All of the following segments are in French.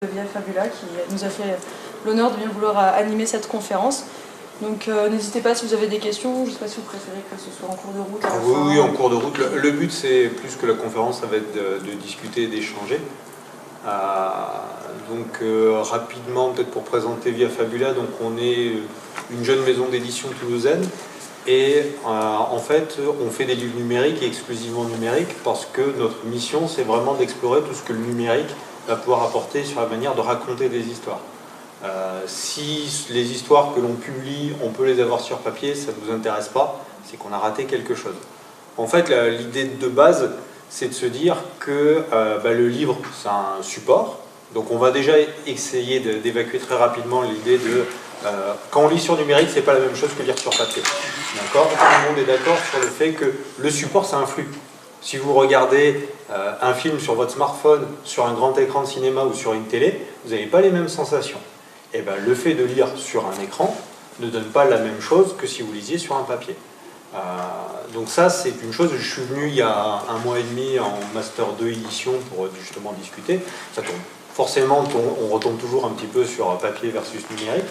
Via Fabula qui nous a fait l'honneur de bien vouloir animer cette conférence. Donc n'hésitez pas si vous avez des questions, je ne sais pas si vous préférez que ce soit en cours de route. Oui, en cours de route. Le but c'est plus que la conférence, ça va être de discuter, d'échanger. Rapidement, peut-être pour présenter Via Fabula, donc on est une jeune maison d'édition toulousaine et en fait on fait des livres numériques et exclusivement numériques parce que notre mission c'est vraiment d'explorer tout ce que le numérique va pouvoir apporter sur la manière de raconter des histoires. Si les histoires que l'on publie, on peut les avoir sur papier, ça ne vous intéresse pas, c'est qu'on a raté quelque chose. En fait, l'idée de base, c'est de se dire que le livre, c'est un support. Donc on va déjà essayer d'évacuer très rapidement l'idée de... quand on lit sur numérique, c'est pas la même chose que lire sur papier. D'accord ? Tout le monde est d'accord sur le fait que le support, ça influe. Si vous regardez un film sur votre smartphone, sur un grand écran de cinéma ou sur une télé, vous n'avez pas les mêmes sensations. Et le fait de lire sur un écran ne donne pas la même chose que si vous lisiez sur un papier. Donc ça, c'est une chose. Je suis venu il y a 1 mois et demi en Master 2 édition pour justement discuter. Ça tombe. Forcément, on retombe toujours un petit peu sur papier versus numérique.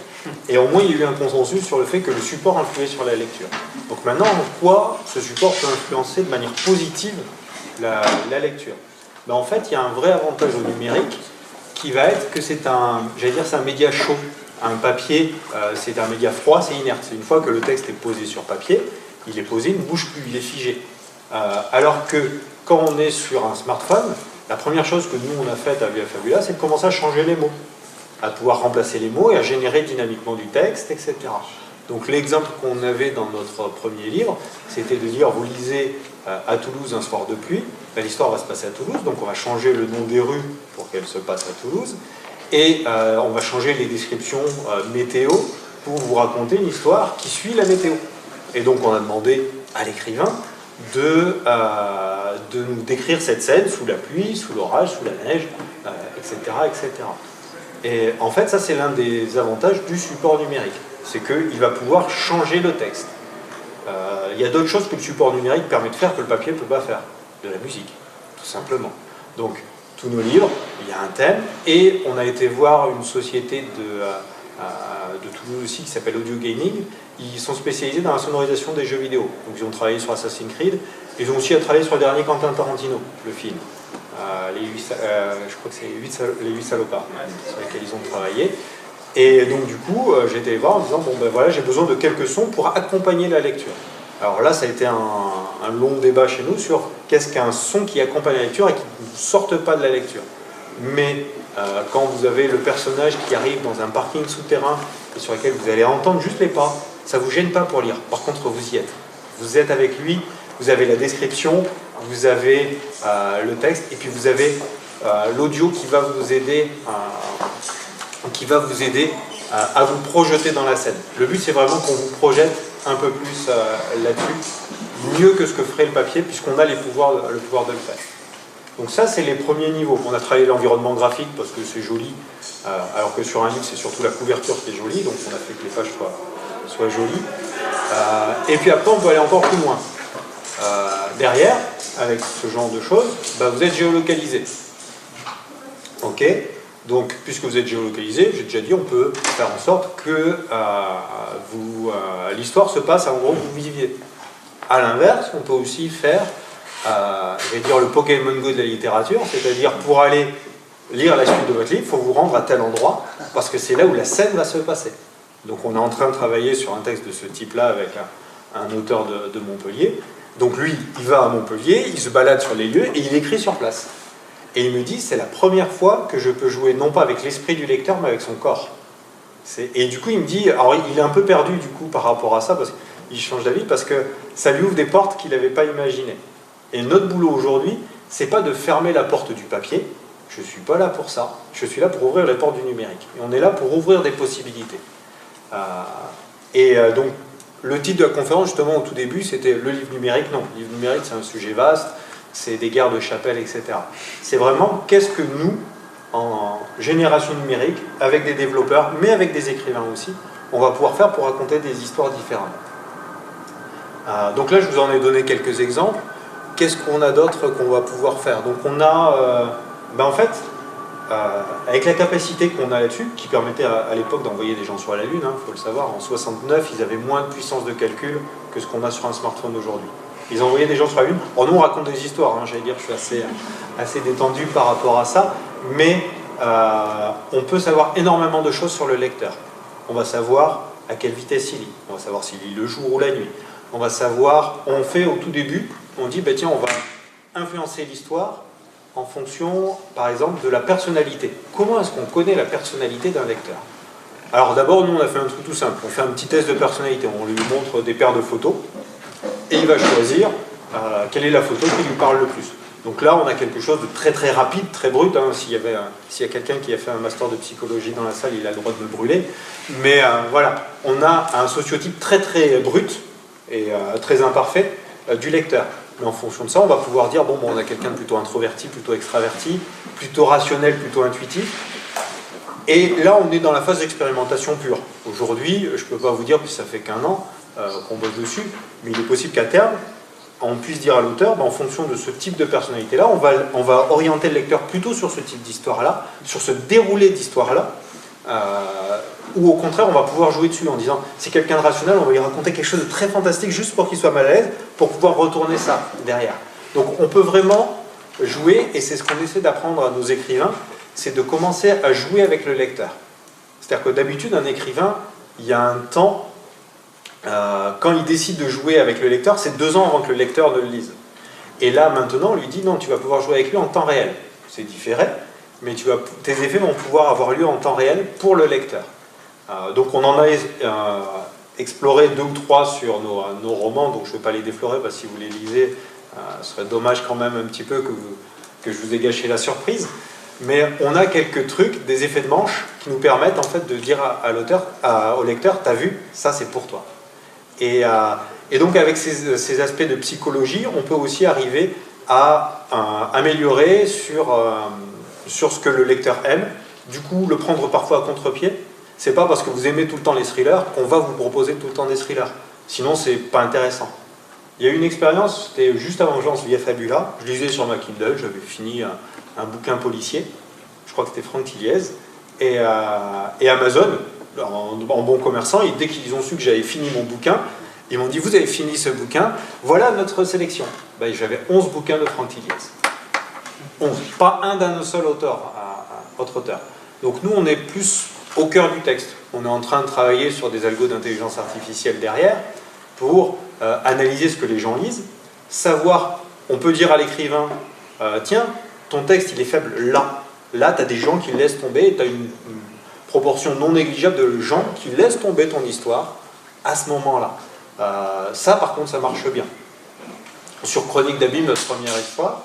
Et au moins, il y a eu un consensus sur le fait que le support influait sur la lecture. Donc maintenant, en quoi ce support peut influencer de manière positive la lecture ? En fait, il y a un vrai avantage au numérique qui va être que c'est un média chaud. Un papier, c'est un média froid, c'est inerte. C'est une fois que le texte est posé sur papier, il est posé, il ne bouge plus, il est figé. Alors que quand on est sur un smartphone, la première chose que nous on a faite à Via Fabula, c'est de commencer à changer les mots, à pouvoir remplacer les mots et à générer dynamiquement du texte, etc. Donc l'exemple qu'on avait dans notre premier livre, c'était de dire, vous lisez à Toulouse un soir de pluie, l'histoire va se passer à Toulouse, donc on va changer le nom des rues pour qu'elle se passe à Toulouse, et on va changer les descriptions météo pour vous raconter une histoire qui suit la météo. Et donc on a demandé à l'écrivain de nous décrire cette scène sous la pluie, sous l'orage, sous la neige, etc., etc. Et en fait, ça c'est l'un des avantages du support numérique, c'est qu'il va pouvoir changer le texte. Il y a d'autres choses que le support numérique permet de faire que le papier ne peut pas faire. De la musique, tout simplement. Donc, tous nos livres, il y a un thème, et on a été voir une société de Toulouse aussi qui s'appelle Audio Gaming. Ils sont spécialisés dans la sonorisation des jeux vidéo. Donc ils ont travaillé sur Assassin's Creed, ils ont aussi travaillé sur le dernier Quentin Tarantino, le film. Je crois que c'est les 8 salopards sur lesquels ils ont travaillé. Et donc du coup, j'ai été les voir en disant, j'ai besoin de quelques sons pour accompagner la lecture. Alors là, ça a été un long débat chez nous sur qu'est-ce qu'un son qui accompagne la lecture et qui ne sorte pas de la lecture. Mais quand vous avez le personnage qui arrive dans un parking souterrain et sur lequel vous allez entendre juste les pas, ça ne vous gêne pas pour lire. Par contre, vous y êtes. Vous êtes avec lui, vous avez la description, vous avez le texte, et puis vous avez l'audio qui va vous aider à vous projeter dans la scène. Le but, c'est vraiment qu'on vous projette un peu plus là-dessus, mieux que ce que ferait le papier, puisqu'on a le pouvoir de le faire. Donc ça, c'est les premiers niveaux. On a travaillé l'environnement graphique parce que c'est joli, alors que sur un livre, c'est surtout la couverture qui est jolie, donc on a fait que les pages soient jolies. Et puis après, on peut aller encore plus loin. Derrière, avec ce genre de choses, vous êtes géolocalisé. Ok ? Donc, puisque vous êtes géolocalisé, j'ai déjà dit, on peut faire en sorte que l'histoire se passe à l'endroit où vous viviez. A l'inverse, on peut aussi faire, le Pokémon Go de la littérature, c'est-à-dire pour aller lire la suite de votre livre, il faut vous rendre à tel endroit, parce que c'est là où la scène va se passer. Donc on est en train de travailler sur un texte de ce type-là avec un auteur de Montpellier. Donc lui, il va à Montpellier, il se balade sur les lieux et il écrit sur place. Et il me dit, c'est la première fois que je peux jouer non pas avec l'esprit du lecteur, mais avec son corps. Et du coup, il me dit, alors il est un peu perdu du coup par rapport à ça, parce qu'il change d'avis, parce que ça lui ouvre des portes qu'il n'avait pas imaginées. Et notre boulot aujourd'hui, c'est pas de fermer la porte du papier, je ne suis pas là pour ça, je suis là pour ouvrir les portes du numérique. Et on est là pour ouvrir des possibilités. Donc, le titre de la conférence, justement, au tout début, c'était le livre numérique. Non, le livre numérique, c'est un sujet vaste, c'est des guerres de chapelle, etc. C'est vraiment qu'est-ce que nous, en génération numérique, avec des développeurs, mais avec des écrivains aussi, on va pouvoir faire pour raconter des histoires différentes. Donc là, je vous en ai donné quelques exemples. Qu'est-ce qu'on a d'autre qu'on va pouvoir faire? Donc on a, en fait, avec la capacité qu'on a là-dessus, qui permettait à l'époque d'envoyer des gens sur la Lune, il faut le savoir, en 69, ils avaient moins de puissance de calcul que ce qu'on a sur un smartphone aujourd'hui. Ils envoyaient des gens sur la Lune. Or, nous, on raconte des histoires, j'allais dire, je suis assez détendu par rapport à ça, mais on peut savoir énormément de choses sur le lecteur. On va savoir à quelle vitesse il lit, on va savoir s'il lit le jour ou la nuit, on va savoir, on fait au tout début, on dit, tiens, on va influencer l'histoire en fonction, par exemple, de la personnalité. Comment est-ce qu'on connaît la personnalité d'un lecteur? Alors d'abord, nous, on a fait un truc tout simple. On fait un petit test de personnalité. On lui montre des paires de photos et il va choisir quelle est la photo qui lui parle le plus. Donc là, on a quelque chose de très très rapide, très brut. S'il y a quelqu'un qui a fait un master de psychologie dans la salle, il a le droit de me brûler. Mais voilà, on a un sociotype très très brut et très imparfait du lecteur. Mais en fonction de ça, on va pouvoir dire, bon, on a quelqu'un de plutôt introverti, plutôt extraverti, plutôt rationnel, plutôt intuitif. Et là, on est dans la phase d'expérimentation pure. Aujourd'hui, je ne peux pas vous dire, puisque ça fait qu'1 an qu'on bosse dessus, mais il est possible qu'à terme, on puisse dire à l'auteur, en fonction de ce type de personnalité-là, on va orienter le lecteur plutôt sur ce type d'histoire-là, sur ce déroulé d'histoire-là, ou au contraire, on va pouvoir jouer dessus en disant, c'est quelqu'un de rationnel, on va lui raconter quelque chose de très fantastique juste pour qu'il soit mal à l'aise, pour pouvoir retourner ça derrière. Donc on peut vraiment jouer, et c'est ce qu'on essaie d'apprendre à nos écrivains, c'est de commencer à jouer avec le lecteur. C'est-à-dire que d'habitude, un écrivain, il y a un temps, quand il décide de jouer avec le lecteur, c'est 2 ans avant que le lecteur ne le lise. Et là, maintenant, on lui dit, non, tu vas pouvoir jouer avec lui en temps réel. C'est différé, mais tes effets vont pouvoir avoir lieu en temps réel pour le lecteur. Donc on en a exploré 2 ou 3 sur nos romans, donc je ne vais pas les déflorer, parce que si vous les lisez, ce serait dommage quand même un petit peu que je vous ai gâché la surprise. Mais on a quelques trucs, des effets de manche, qui nous permettent en fait de dire au lecteur, t'as vu, ça c'est pour toi. Et donc avec ces aspects de psychologie, on peut aussi arriver à améliorer sur ce que le lecteur aime, du coup le prendre parfois à contre-pied. C'est pas parce que vous aimez tout le temps les thrillers qu'on va vous proposer tout le temps des thrillers. Sinon, c'est pas intéressant. Il y a eu une expérience, c'était juste avant que je lance Via Fabula. Je lisais sur ma Kindle, j'avais fini un bouquin policier. Je crois que c'était Franck Tilliez. Et Amazon, en bon commerçant, dès qu'ils ont su que j'avais fini mon bouquin, ils m'ont dit, vous avez fini ce bouquin, voilà notre sélection. J'avais 11 bouquins de Franck Tilliez. 11. Pas un d'un seul autre auteur. Donc nous, on est plus au cœur du texte. On est en train de travailler sur des algos d'intelligence artificielle derrière pour analyser ce que les gens lisent, savoir, on peut dire à l'écrivain, tiens, ton texte il est faible là. Là, tu as des gens qui laissent tomber, tu as une proportion non négligeable de gens qui laissent tomber ton histoire à ce moment-là. Ça, par contre, ça marche bien. Sur Chronique d'Abîme, notre première histoire,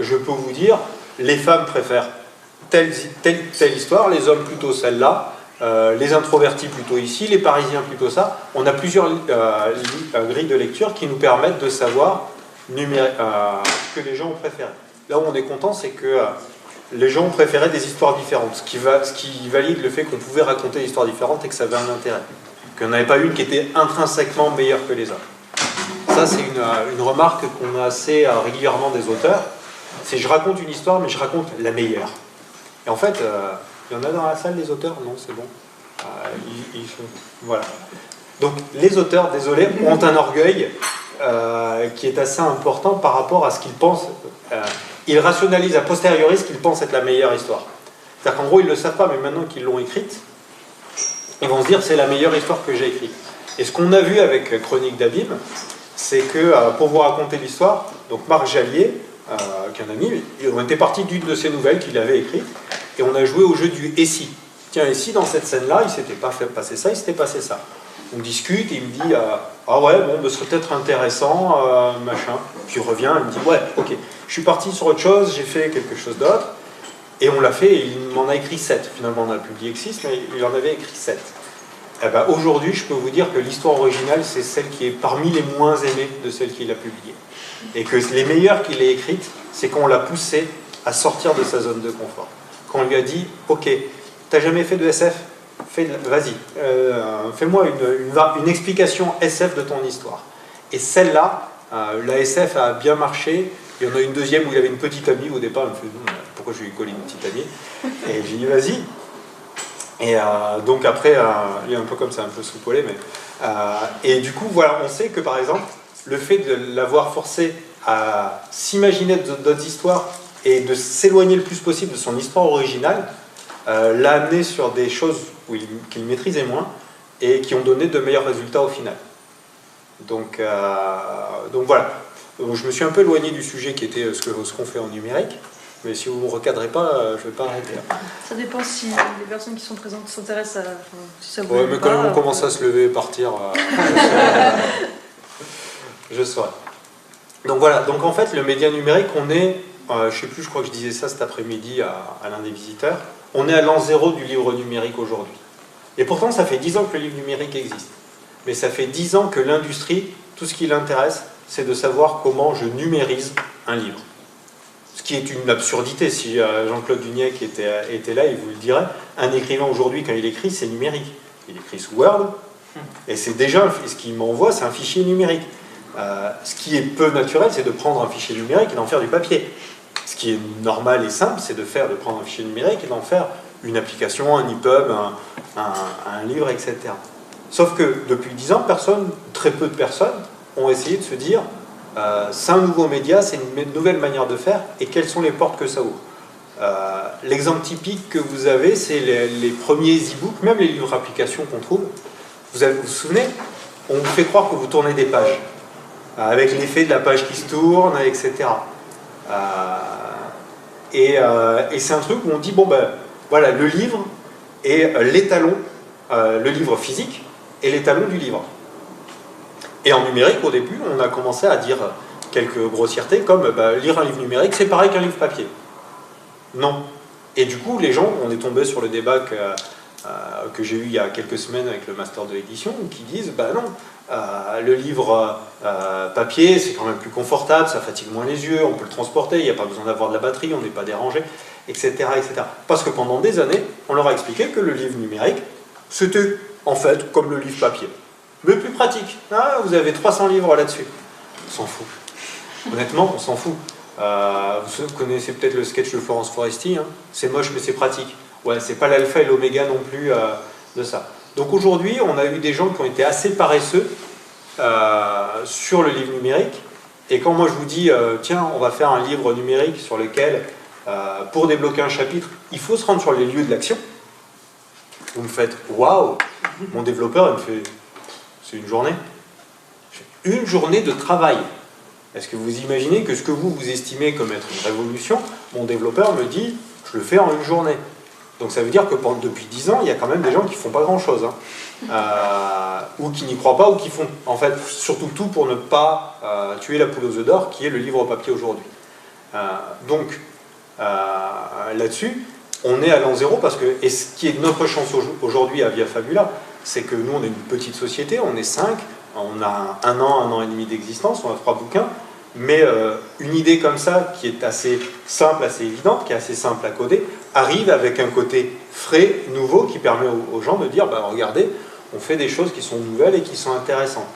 je peux vous dire, les femmes préfèrent telle histoire, les hommes plutôt celle-là, les introvertis plutôt ici, les parisiens plutôt ça. On a plusieurs grilles de lecture qui nous permettent de savoir ce que les gens ont préféré. Là où on est content, c'est que les gens ont préféré des histoires différentes, ce qui valide le fait qu'on pouvait raconter des histoires différentes et que ça avait un intérêt. Qu'il n'y en avait pas une qui était intrinsèquement meilleure que les autres. Ça, c'est une remarque qu'on a assez régulièrement des auteurs. C'est je raconte une histoire, mais je raconte la meilleure. Et en fait, il y en a dans la salle, les auteurs? Non, c'est bon. Voilà. Donc, les auteurs, désolé, ont un orgueil qui est assez important par rapport à ce qu'ils pensent. Ils rationalisent a posteriori ce qu'ils pensent être la meilleure histoire. C'est-à-dire qu'en gros, ils ne le savent pas, mais maintenant qu'ils l'ont écrite, ils vont se dire c'est la meilleure histoire que j'ai écrite. Et ce qu'on a vu avec Chronique d'Abîme, c'est que pour vous raconter l'histoire, donc Marc Jallier, qui est un ami, on était parti d'une de ses nouvelles qu'il avait écrite, et on a joué au jeu du « et si ». Tiens, et si dans cette scène-là, il s'était pas fait passer ça, il s'était passé ça. On discute, et il me dit ah ouais, bon, ce serait peut-être intéressant, machin. Puis il revient, il me dit ouais, ok, je suis parti sur autre chose, j'ai fait quelque chose d'autre, et on l'a fait, et il m'en a écrit 7. Finalement, on a publié que 6, mais il en avait écrit 7. Eh ben, aujourd'hui, je peux vous dire que l'histoire originale, c'est celle qui est parmi les moins aimées de celles qu'il a publiées. Et que les meilleures qu'il ait écrites, c'est qu'on l'a poussé à sortir de sa zone de confort. Quand on lui a dit ok, t'as jamais fait de SF ? Vas-y, fais-moi une explication SF de ton histoire. Et celle-là, la SF a bien marché. Il y en a une deuxième où il avait une petite amie au départ, elle me fait pourquoi fois je lui ai collé une petite amie. Et j'ai dit vas-y. Et donc après, il est un peu comme ça, un peu soupolé, mais... et du coup, voilà, on sait que par exemple, le fait de l'avoir forcé à s'imaginer d'autres histoires et de s'éloigner le plus possible de son histoire originale, l'a amené sur des choses qu'il maîtrisait moins et qui ont donné de meilleurs résultats au final. Donc voilà. Je me suis un peu éloigné du sujet qui était ce qu'on fait en numérique. Mais si vous ne me recadrez pas, je ne vais pas arrêter. Ça dépend si les personnes qui sont présentes s'intéressent à... si ça vous ouais, mais quand on commence à se lever et partir, je saurai. Donc voilà, donc en fait, le média numérique, on est, je ne sais plus, je crois que je disais ça cet après-midi à l'un des visiteurs, on est à l'an zéro du livre numérique aujourd'hui. Et pourtant, ça fait 10 ans que le livre numérique existe. Mais ça fait 10 ans que l'industrie, tout ce qui l'intéresse, c'est de savoir comment je numérise un livre. Ce qui est une absurdité. Si Jean-Claude Duniec était là, il vous le dirait. Un écrivain aujourd'hui, quand il écrit, c'est numérique. Il écrit sous Word, et c'est déjà, ce qu'il m'envoie, c'est un fichier numérique. Ce qui est peu naturel, c'est de prendre un fichier numérique et d'en faire du papier. Ce qui est normal et simple, c'est de prendre un fichier numérique et d'en faire une application, un EPUB, un livre, etc. Sauf que depuis 10 ans, très peu de personnes ont essayé de se dire c'est un nouveau média, c'est une nouvelle manière de faire, et quelles sont les portes que ça ouvre. L'exemple typique que vous avez, c'est les premiers e-books, même les livres applications qu'on trouve. Vous vous souvenez, on vous fait croire que vous tournez des pages, avec l'effet de la page qui se tourne, etc. Et c'est un truc où on dit, bon ben, voilà, le livre est l'étalon, le livre physique est l'étalon du livre. Et en numérique, au début, on a commencé à dire quelques grossièretés, comme lire un livre numérique, c'est pareil qu'un livre papier. Non. Et du coup, les gens, on est tombé sur le débat que j'ai eu il y a quelques semaines avec le master de l'édition, qui disent, non, le livre papier, c'est quand même plus confortable, ça fatigue moins les yeux, on peut le transporter, il n'y a pas besoin d'avoir de la batterie, on n'est pas dérangé, etc., etc. Parce que pendant des années, on leur a expliqué que le livre numérique, c'était en fait comme le livre papier. Mais plus pratique. Vous avez 300 livres là-dessus. On s'en fout. Honnêtement, on s'en fout. Vous connaissez peut-être le sketch de Florence Foresti, hein. C'est moche mais c'est pratique. Ouais, c'est pas l'alpha et l'oméga non plus de ça. Donc aujourd'hui, on a eu des gens qui ont été assez paresseux sur le livre numérique. Et quand moi je vous dis, tiens, on va faire un livre numérique sur lequel, pour débloquer un chapitre, il faut se rendre sur les lieux de l'action, vous me faites, waouh, mon développeur, il me fait, c'est une journée. Une journée de travail. Est-ce que vous imaginez que ce que vous estimez comme être une révolution, mon développeur me dit, je le fais en une journée. Donc ça veut dire que depuis 10 ans, il y a quand même des gens qui ne font pas grand-chose. Ou qui n'y croient pas, ou qui font en fait surtout tout pour ne pas tuer la poule aux œufs d'or, qui est le livre papier aujourd'hui. Donc là-dessus, on est à l'an zéro, parce que, et ce qui est notre chance aujourd'hui à Via Fabula, c'est que nous, on est une petite société, on est 5, on a un an et demi d'existence, on a 3 bouquins, mais une idée comme ça, qui est assez simple, assez évidente, qui est assez simple à coder, arrive avec un côté frais, nouveau, qui permet aux gens de dire, regardez, on fait des choses qui sont nouvelles et qui sont intéressantes.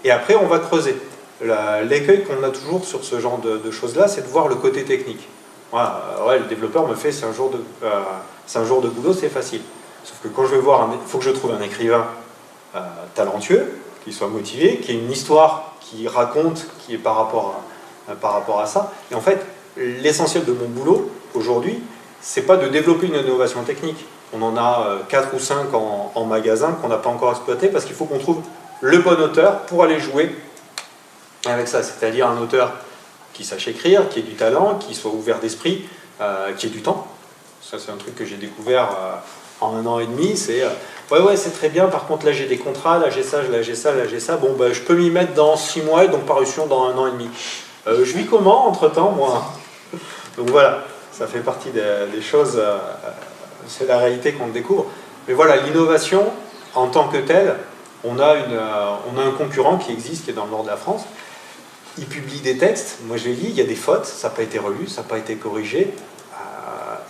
Et après, on va creuser. L'écueil qu'on a toujours sur ce genre de choses-là, c'est de voir le côté technique. Voilà, le développeur me fait, c'est un jour de boulot, c'est facile. Sauf que quand je vais voir, il faut que je trouve un écrivain talentueux, qui soit motivé, qui ait une histoire qui raconte, qui est par rapport à ça. Et en fait, l'essentiel de mon boulot, aujourd'hui, c'est pas de développer une innovation technique. On en a 4 ou 5 en magasin qu'on n'a pas encore exploité, parce qu'il faut qu'on trouve le bon auteur pour aller jouer avec ça. C'est-à-dire un auteur qui sache écrire, qui ait du talent, qui soit ouvert d'esprit, qui ait du temps. Ça, c'est un truc que j'ai découvert en 1 an et demi. C'est ouais, c'est très bien, par contre, là j'ai des contrats, là j'ai ça, là j'ai ça, là j'ai ça. Bon, je peux m'y mettre dans 6 mois, et donc parution dans 1 an et demi. Je vis comment entre-temps, moi? Donc voilà, ça fait partie des choses, c'est la réalité qu'on découvre. Mais voilà, l'innovation, en tant que telle, on a un concurrent qui existe, qui est dans le nord de la France. Il publie des textes, moi je les lis, il y a des fautes, ça n'a pas été relu, ça n'a pas été corrigé.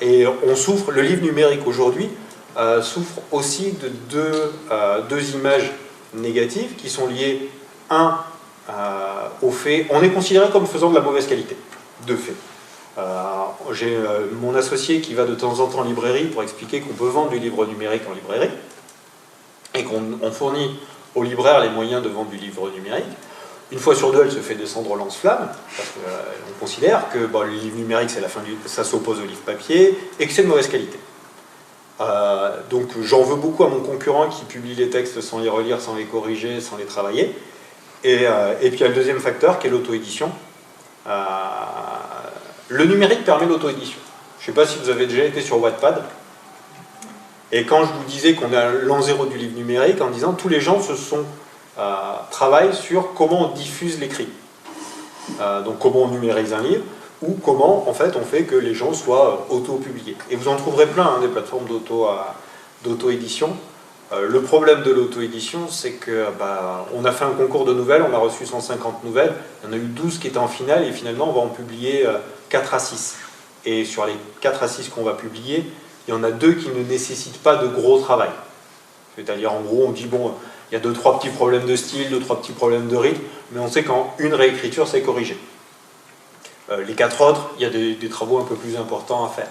Et on souffre, le livre numérique aujourd'hui souffre aussi de deux images négatives qui sont liées, au fait, on est considéré comme faisant de la mauvaise qualité, de fait. J'ai mon associé qui va de temps en temps en librairie pour expliquer qu'on peut vendre du livre numérique en librairie et qu'on fournit aux libraires les moyens de vendre du livre numérique. Une fois sur deux, elle se fait descendre au lance-flamme, parce qu'on considère que le livre numérique, c'est la fin ça s'oppose au livre papier, et que c'est de mauvaise qualité. Donc j'en veux beaucoup à mon concurrent qui publie les textes sans les relire, sans les corriger, sans les travailler. Et puis il y a le deuxième facteur qui est l'auto-édition. Le numérique permet l'auto-édition. Je ne sais pas si vous avez déjà été sur Wattpad. Et quand je vous disais qu'on est à l'an zéro du livre numérique, en disant tous les gens travaillent sur comment on diffuse l'écrit. Donc comment on numérise un livre, ou comment en fait on fait que les gens soient auto-publiés. Et vous en trouverez plein des plateformes d'auto-édition. Le problème de l'auto-édition, c'est que on a fait un concours de nouvelles, on a reçu 150 nouvelles, il y en a eu 12 qui étaient en finale, et finalement on va en publier 4 à 6. Et sur les 4 à 6 qu'on va publier, il y en a 2 qui ne nécessitent pas de gros travail. C'est-à-dire en gros on dit bon, il y a 2-3 petits problèmes de style, 2-3 petits problèmes de rythme, mais on sait qu'en une réécriture c'est corrigé. Les 4 autres, il y a des travaux un peu plus importants à faire.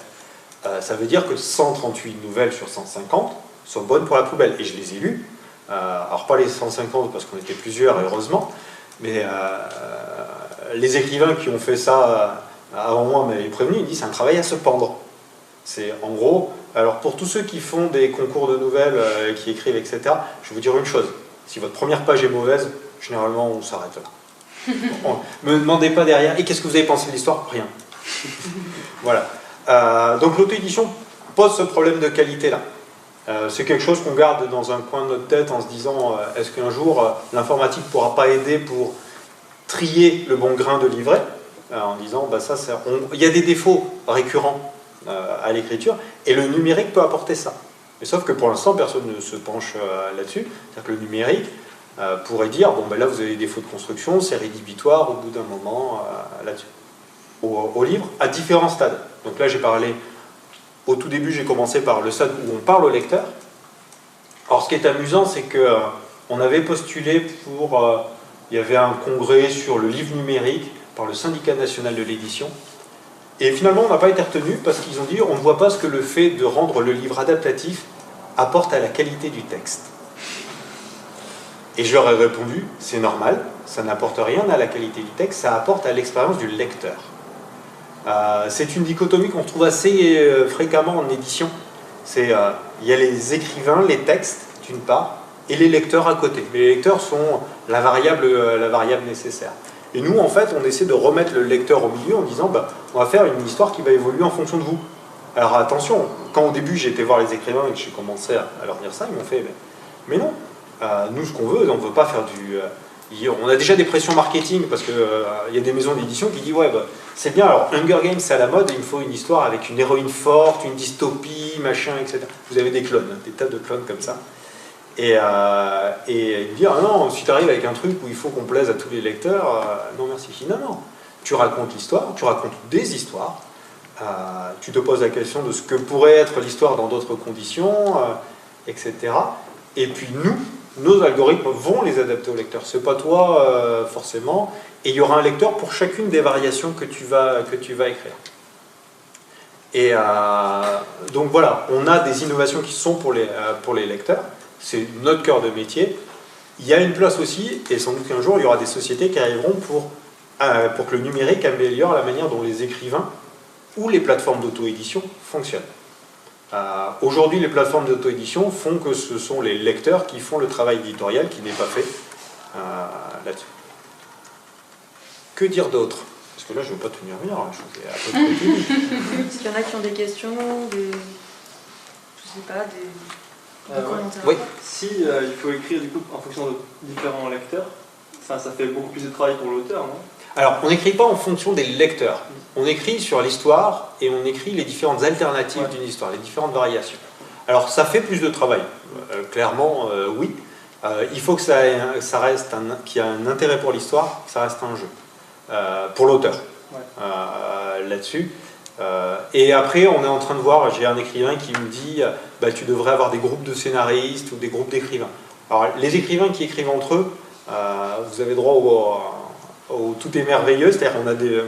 Ça veut dire que 138 nouvelles sur 150 sont bonnes pour la poubelle. Et je les ai lues. Alors pas les 150 parce qu'on était plusieurs, heureusement, mais les écrivains qui ont fait ça avant moi m'avaient prévenu, ils disent c'est un travail à se pendre. C'est en gros, alors pour tous ceux qui font des concours de nouvelles, qui écrivent, etc., je vais vous dire une chose, si votre première page est mauvaise, généralement on s'arrête là. Ne me demandez pas derrière, et qu'est-ce que vous avez pensé de l'histoire? Rien. Voilà. Donc l'auto-édition pose ce problème de qualité-là. C'est quelque chose qu'on garde dans un coin de notre tête en se disant est-ce qu'un jour l'informatique ne pourra pas aider pour trier le bon grain de livret, en disant il y a des défauts récurrents à l'écriture et le numérique peut apporter ça. Mais sauf que pour l'instant personne ne se penche là-dessus. C'est-à-dire que le numérique pourrait dire bon là vous avez des défauts de construction, c'est rédhibitoire au bout d'un moment là-dessus. Au livre, à différents stades. Donc là j'ai parlé. Au tout début, j'ai commencé par le stade où on parle au lecteur. Alors, ce qui est amusant, c'est qu'on avait postulé pour... il y avait un congrès sur le livre numérique par le Syndicat national de l'édition. Et finalement, on n'a pas été retenu parce qu'ils ont dit on ne voit pas ce que le fait de rendre le livre adaptatif apporte à la qualité du texte. Et je leur ai répondu c'est normal, ça n'apporte rien à la qualité du texte, ça apporte à l'expérience du lecteur. C'est une dichotomie qu'on trouve assez fréquemment en édition. Il y a les écrivains, les textes, d'une part, et les lecteurs à côté. Mais les lecteurs sont la variable nécessaire. Et nous, en fait, on essaie de remettre le lecteur au milieu en disant on va faire une histoire qui va évoluer en fonction de vous. Alors attention, quand au début j'ai été voir les écrivains et que j'ai commencé à leur dire ça, ils m'ont fait mais non, nous ce qu'on veut, on ne veut pas faire du... on a déjà des pressions marketing parce qu'il y a des maisons d'édition qui disent ouais c'est bien, alors Hunger Games c'est à la mode et il me faut une histoire avec une héroïne forte, une dystopie, machin, etc. Vous avez des clones, des tas de clones comme ça. Et ils me disent ah non, si tu arrives avec un truc où il faut qu'on plaise à tous les lecteurs, non merci. Non, tu racontes l'histoire, tu racontes des histoires, tu te poses la question de ce que pourrait être l'histoire dans d'autres conditions, etc. Et puis nos algorithmes vont les adapter au lecteur. C'est pas toi forcément, et il y aura un lecteur pour chacune des variations que tu vas écrire. Et donc voilà, on a des innovations qui sont pour les lecteurs. C'est notre cœur de métier. Il y a une place aussi, et sans doute qu'un jour il y aura des sociétés qui arriveront pour que le numérique améliore la manière dont les écrivains ou les plateformes d'auto-édition fonctionnent. Aujourd'hui, les plateformes d'auto-édition font que ce sont les lecteurs qui font le travail éditorial qui n'est pas fait là-dessus. Que dire d'autre? Parce que là, je ne veux pas tenir bien, je vous ai à peu près tout dit. Est-ce qu'il y en a qui ont des questions, je sais pas, des commentaires? Oui. Si il faut écrire du coup en fonction de différents lecteurs, ça fait beaucoup plus de travail pour l'auteur, non? Alors, on n'écrit pas en fonction des lecteurs. On écrit sur l'histoire et on écrit les différentes alternatives d'une histoire, les différentes variations. Alors, ça fait plus de travail. Clairement, oui. Il faut que ça reste qu'il y ait un intérêt pour l'histoire, que ça reste un jeu. Pour l'auteur. Là-dessus. Et après, on est en train de voir, j'ai un écrivain qui me dit tu devrais avoir des groupes de scénaristes ou des groupes d'écrivains. Alors, les écrivains qui écrivent entre eux, vous avez droit où tout est merveilleux, c'est-à-dire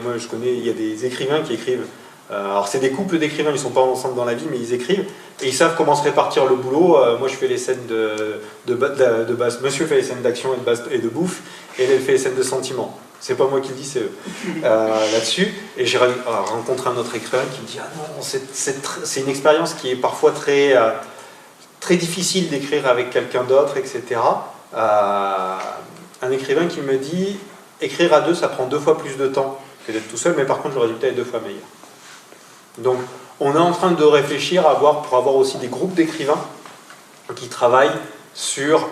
moi je connais, il y a des écrivains qui écrivent, alors c'est des couples d'écrivains, ils ne sont pas ensemble dans la vie, mais ils écrivent, et ils savent comment se répartir le boulot. Moi je fais les scènes de basse, monsieur fait les scènes d'action et de bouffe, et elle fait les scènes de sentiments. C'est pas moi qui le dis, c'est eux. Là-dessus, et j'ai rencontré un autre écrivain qui me dit « Ah non, c'est une expérience qui est parfois très, très difficile d'écrire avec quelqu'un d'autre, etc. » Un écrivain qui me dit « Écrire à deux, ça prend 2 fois plus de temps que d'être tout seul, mais par contre le résultat est 2 fois meilleur. » Donc on est en train de réfléchir pour avoir aussi des groupes d'écrivains qui travaillent sur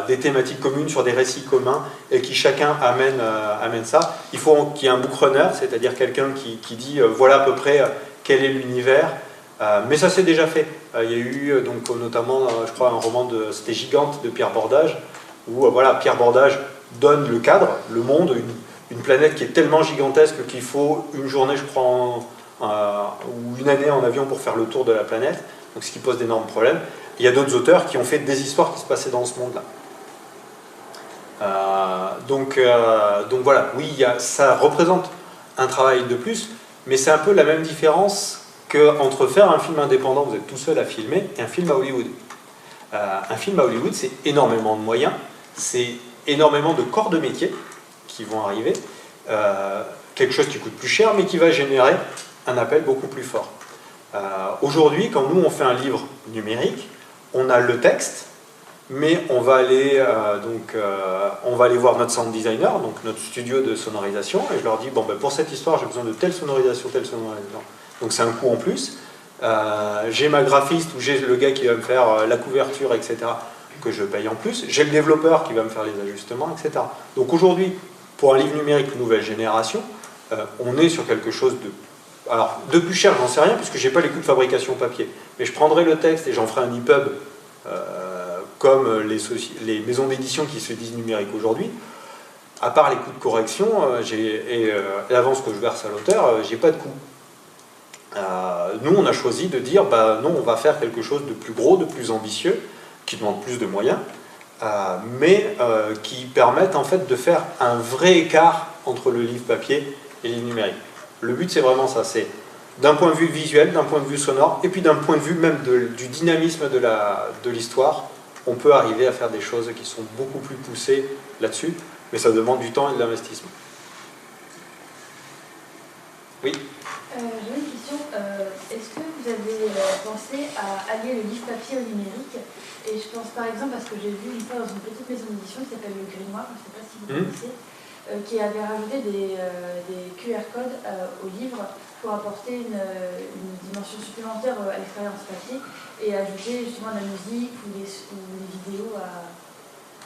des thématiques communes, sur des récits communs, et qui chacun amène ça. Il faut qu'il y ait un bookrunner, c'est-à-dire quelqu'un qui dit voilà à peu près quel est l'univers, mais ça c'est déjà fait. Il y a eu donc, notamment, je crois, un roman c'était Gigante de Pierre Bordage, où voilà, Pierre Bordage donne le cadre, le monde, une planète qui est tellement gigantesque qu'il faut une journée, je crois, ou une année en avion pour faire le tour de la planète, donc ce qui pose d'énormes problèmes. Il y a d'autres auteurs qui ont fait des histoires qui se passaient dans ce monde-là. Donc voilà, oui, ça représente un travail de plus, mais c'est un peu la même différence qu'entre faire un film indépendant, vous êtes tout seul à filmer, et un film à Hollywood. Un film à Hollywood, c'est énormément de moyens, c'est énormément de corps de métier qui vont arriver, quelque chose qui coûte plus cher, mais qui va générer un appel beaucoup plus fort. Aujourd'hui, quand nous on fait un livre numérique, on a le texte, mais on va aller voir notre sound designer, donc notre studio de sonorisation, et je leur dis bon, ben, pour cette histoire j'ai besoin de telle sonorisation, donc c'est un coût en plus. J'ai ma graphiste ou j'ai le gars qui va me faire la couverture, etc., que je paye en plus. J'ai le développeur qui va me faire les ajustements, etc. Donc aujourd'hui, pour un livre numérique nouvelle génération, on est sur quelque chose de plus cher, j'en sais rien, puisque je n'ai pas les coûts de fabrication papier. Mais je prendrai le texte et j'en ferai un EPUB, comme les maisons d'édition qui se disent numériques aujourd'hui. À part les coûts de correction et l'avance que je verse à l'auteur, j'ai pas de coût. Nous, on a choisi de dire, bah non, on va faire quelque chose de plus gros, de plus ambitieux, qui demande plus de moyens, mais qui permettent en fait de faire un vrai écart entre le livre papier et le livre numérique. Le but, c'est vraiment ça, c'est d'un point de vue visuel, d'un point de vue sonore, et puis d'un point de vue même du dynamisme de l'histoire, on peut arriver à faire des choses qui sont beaucoup plus poussées là-dessus, mais ça demande du temps et de l'investissement. Oui. J'ai une question. Est-ce que vous avez pensé à allier le livre papier au numérique? Et je pense par exemple à ce que j'ai vu une fois dans une petite maison d'édition qui s'appelle Le Grimoire, je ne sais pas si vous connaissez, qui avait rajouté des QR codes au livre pour apporter une dimension supplémentaire à l'expérience papier et ajouter justement de la musique ou les vidéos à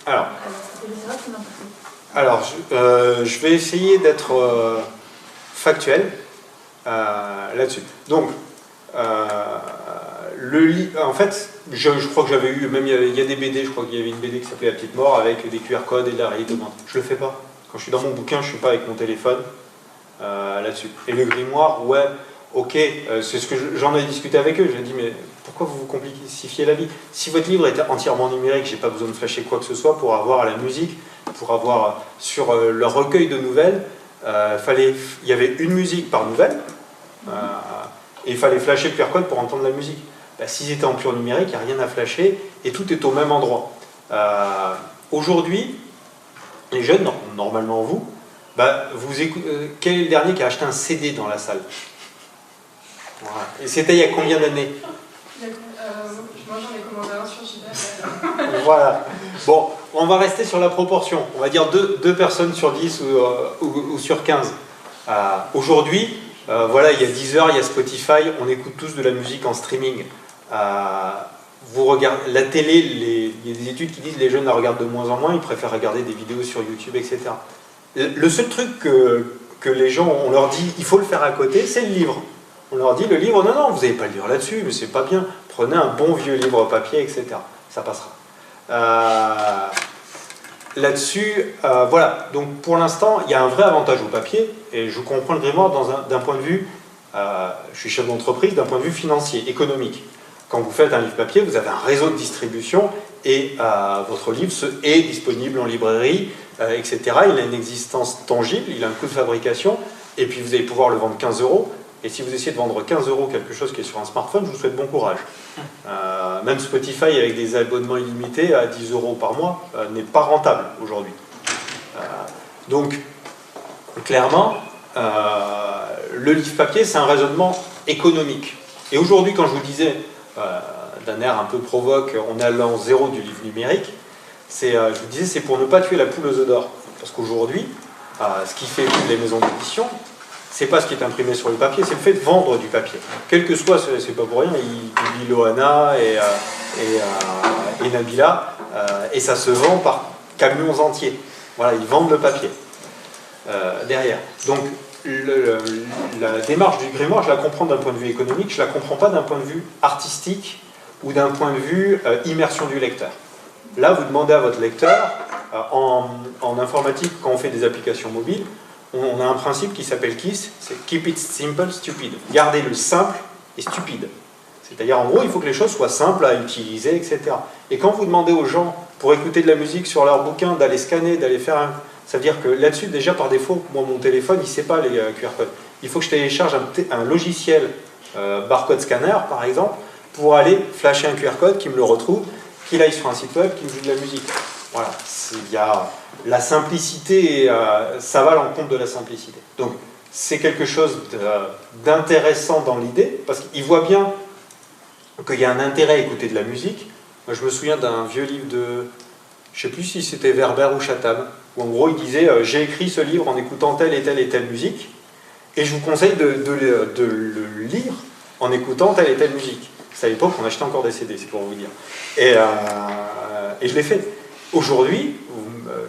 la ce que alors, je vais essayer d'être factuel là-dessus. Donc, en fait, je crois que j'avais eu, même il y a des BD, je crois qu'il y avait une BD qui s'appelait La Petite Mort avec des QR codes et de la réalité augmentée. Je le fais pas. Quand je suis dans mon bouquin, je ne suis pas avec mon téléphone là-dessus. Et le grimoire, ouais, ok, c'est ce que j'en ai discuté avec eux. J'ai dit, mais pourquoi vous vous complexifiez la vie? Si votre livre était entièrement numérique, j'ai pas besoin de flasher quoi que ce soit pour avoir la musique, pour avoir sur le recueil de nouvelles, il y avait une musique par nouvelle, et il fallait flasher le QR code pour entendre la musique. Ben, s'ils étaient en pur numérique, il n'y a rien à flasher, et tout est au même endroit. Aujourd'hui, les jeunes, normalement vous, bah, quel est le dernier qui a acheté un CD dans la salle? Voilà. Et c'était il y a combien d'années? Moi j'en ai commandé un sur Gmail. Voilà. Bon, on va rester sur la proportion. On va dire 2 personnes sur 10 ou sur 15. Aujourd'hui, voilà, il y a Deezer, il y a Spotify, on écoute tous de la musique en streaming. Vous regardez la télé, il y a des études qui disent que les jeunes la regardent de moins en moins, ils préfèrent regarder des vidéos sur YouTube, etc. Le seul truc que les gens, on leur dit, il faut le faire à côté, c'est le livre. On leur dit, le livre, non, vous n'allez pas le lire là-dessus, mais c'est pas bien. Prenez un bon vieux livre papier, etc. Ça passera. Là-dessus, voilà. Donc pour l'instant, il y a un vrai avantage au papier, et je comprends le grimoire d'un point de vue, je suis chef d'entreprise, d'un point de vue financier, économique. Quand vous faites un livre papier, vous avez un réseau de distribution et votre livre est disponible en librairie, etc. Il a une existence tangible, il a un coût de fabrication, et puis vous allez pouvoir le vendre 15 €. Et si vous essayez de vendre 15 € quelque chose qui est sur un smartphone, je vous souhaite bon courage. Même Spotify avec des abonnements illimités à 10 € par mois n'est pas rentable aujourd'hui. Donc, clairement, le livre papier, c'est un raisonnement économique. Et aujourd'hui, quand je vous disais, d'un air un peu provoque, on est à l'an zéro du livre numérique, je vous disais, c'est pour ne pas tuer la poule aux œufs d'or. Parce qu'aujourd'hui, ce qui fait les maisons d'édition, c'est pas ce qui est imprimé sur le papier, c'est le fait de vendre du papier. Quel que soit, c'est pas pour rien, ils publient Loana et Nabila, et ça se vend par camions entiers. Voilà, ils vendent le papier derrière. Donc, la démarche du grimoire, je la comprends d'un point de vue économique, je la comprends pas d'un point de vue artistique ou d'un point de vue immersion du lecteur. Là, vous demandez à votre lecteur, en informatique, quand on fait des applications mobiles, on a un principe qui s'appelle KISS, c'est Keep it simple, stupid. Garder le simple et stupide. C'est-à-dire, en gros, il faut que les choses soient simples à utiliser, etc. Et quand vous demandez aux gens, pour écouter de la musique sur leur bouquin, d'aller scanner, d'aller faire un... Ça veut dire que là-dessus, déjà par défaut, moi, mon téléphone, il ne sait pas les QR codes. Il faut que je télécharge un logiciel barcode scanner, par exemple, pour aller flasher un QR code, qui me le retrouve, qu'il aille sur un site web, qui me joue de la musique. Voilà, il y a la simplicité, ça va à l'encontre de la simplicité. Donc, c'est quelque chose d'intéressant dans l'idée, parce qu'il voit bien qu'il y a un intérêt à écouter de la musique. Moi, je me souviens d'un vieux livre de, je ne sais plus si c'était Werber ou Chatham, où en gros il disait j'ai écrit ce livre en écoutant telle et telle musique, et je vous conseille de le lire en écoutant telle et telle musique. C'est à l'époque on achetait encore des CD, c'est pour vous dire. Et je l'ai fait. Aujourd'hui,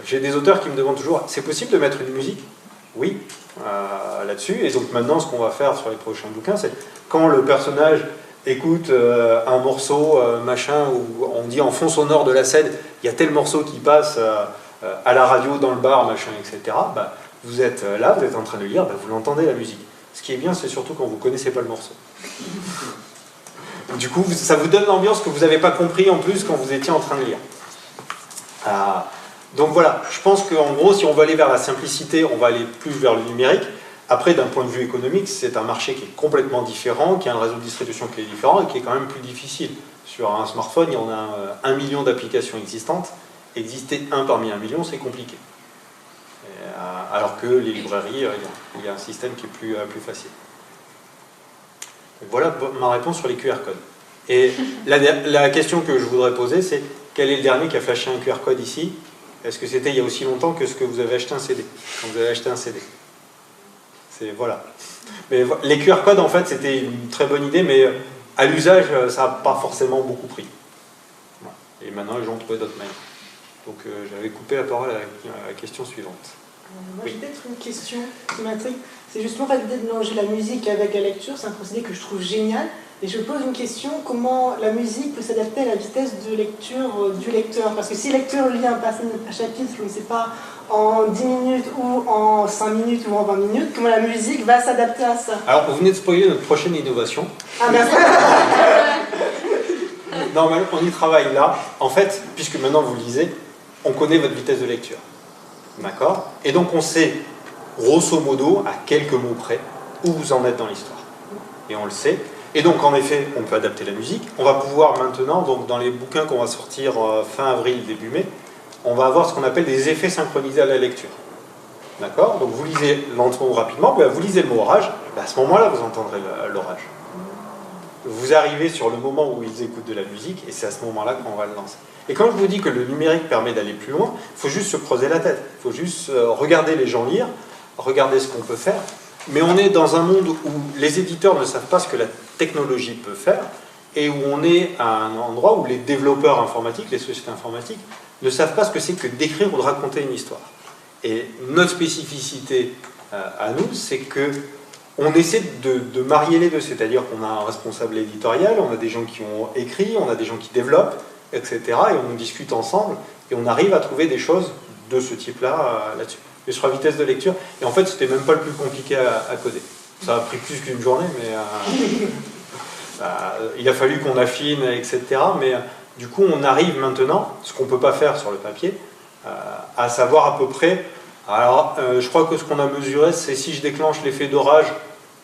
j'ai des auteurs qui me demandent toujours c'est possible de mettre une musique? Oui, là-dessus. Et donc maintenant, ce qu'on va faire sur les prochains bouquins, c'est quand le personnage écoute un morceau, machin, où on dit en fond sonore de la scène, il y a tel morceau qui passe à la radio, dans le bar, machin, etc. Bah, vous êtes là, vous êtes en train de lire, bah, vous l'entendez la musique. Ce qui est bien, c'est surtout quand vous ne connaissez pas le morceau. Du coup, ça vous donne l'ambiance que vous n'avez pas compris en plus quand vous étiez en train de lire. Donc voilà, je pense qu'en gros, si on veut aller vers la simplicité, on va aller plus vers le numérique. Après, d'un point de vue économique, c'est un marché qui est complètement différent, qui a un réseau de distribution qui est différent et qui est quand même plus difficile. Sur un smartphone, il y en a 1 million d'applications existantes. Exister un parmi 1 million, c'est compliqué. Alors que les librairies, il y a un système qui est plus facile. Donc voilà ma réponse sur les QR codes. Et la question que je voudrais poser, c'est quel est le dernier qui a flashé un QR code ici? Est-ce que c'était il y a aussi longtemps que ce que vous avez acheté un CD? Quand vous avez acheté un CD. Voilà. Mais les QR codes, en fait, c'était une très bonne idée, mais à l'usage, ça n'a pas forcément beaucoup pris. Voilà. Et maintenant, les gens ont trouvé d'autres manières. Donc, j'avais coupé la parole à la question suivante. Moi, j'ai peut-être une question qui m'intrigue. C'est justement l'idée de mélanger la musique avec la lecture. C'est un procédé que je trouve génial. Et je pose une question, comment la musique peut s'adapter à la vitesse de lecture du lecteur? Parce que si le lecteur lit un chapitre, je ne sais pas, en 10 minutes ou en 5 minutes ou en 20 minutes, comment la musique va s'adapter à ça? Alors, vous venez de spoiler notre prochaine innovation. Ah, merci. Non, mais on y travaille là. En fait, puisque maintenant vous lisez, on connaît votre vitesse de lecture. D'accord? Et donc on sait, grosso modo, à quelques mots près, où vous en êtes dans l'histoire. Et on le sait. Et donc en effet, on peut adapter la musique. On va pouvoir maintenant, donc dans les bouquins qu'on va sortir fin avril, début mai, on va avoir ce qu'on appelle des effets synchronisés à la lecture. D'accord? Donc vous lisez lentement ou rapidement, vous lisez le mot orage, à ce moment-là vous entendrez l'orage. Vous arrivez sur le moment où ils écoutent de la musique, et c'est à ce moment-là qu'on va le lancer. Et quand je vous dis que le numérique permet d'aller plus loin, il faut juste se creuser la tête. Il faut juste regarder les gens lire, regarder ce qu'on peut faire. Mais on est dans un monde où les éditeurs ne savent pas ce que la technologie peut faire, et où on est à un endroit où les développeurs informatiques, les sociétés informatiques, ne savent pas ce que c'est que d'écrire ou de raconter une histoire. Et notre spécificité à nous, c'est que on essaie de marier les deux, c'est-à-dire qu'on a un responsable éditorial, on a des gens qui ont écrit, on a des gens qui développent, etc. Et on discute ensemble, et on arrive à trouver des choses de ce type-là là-dessus. Et sur la vitesse de lecture, et en fait, c'était même pas le plus compliqué à coder. Ça a pris plus qu'une journée, mais il a fallu qu'on affine, etc. Mais du coup, on arrive maintenant, ce qu'on ne peut pas faire sur le papier, à savoir à peu près. Alors, je crois que ce qu'on a mesuré, c'est si je déclenche l'effet d'orage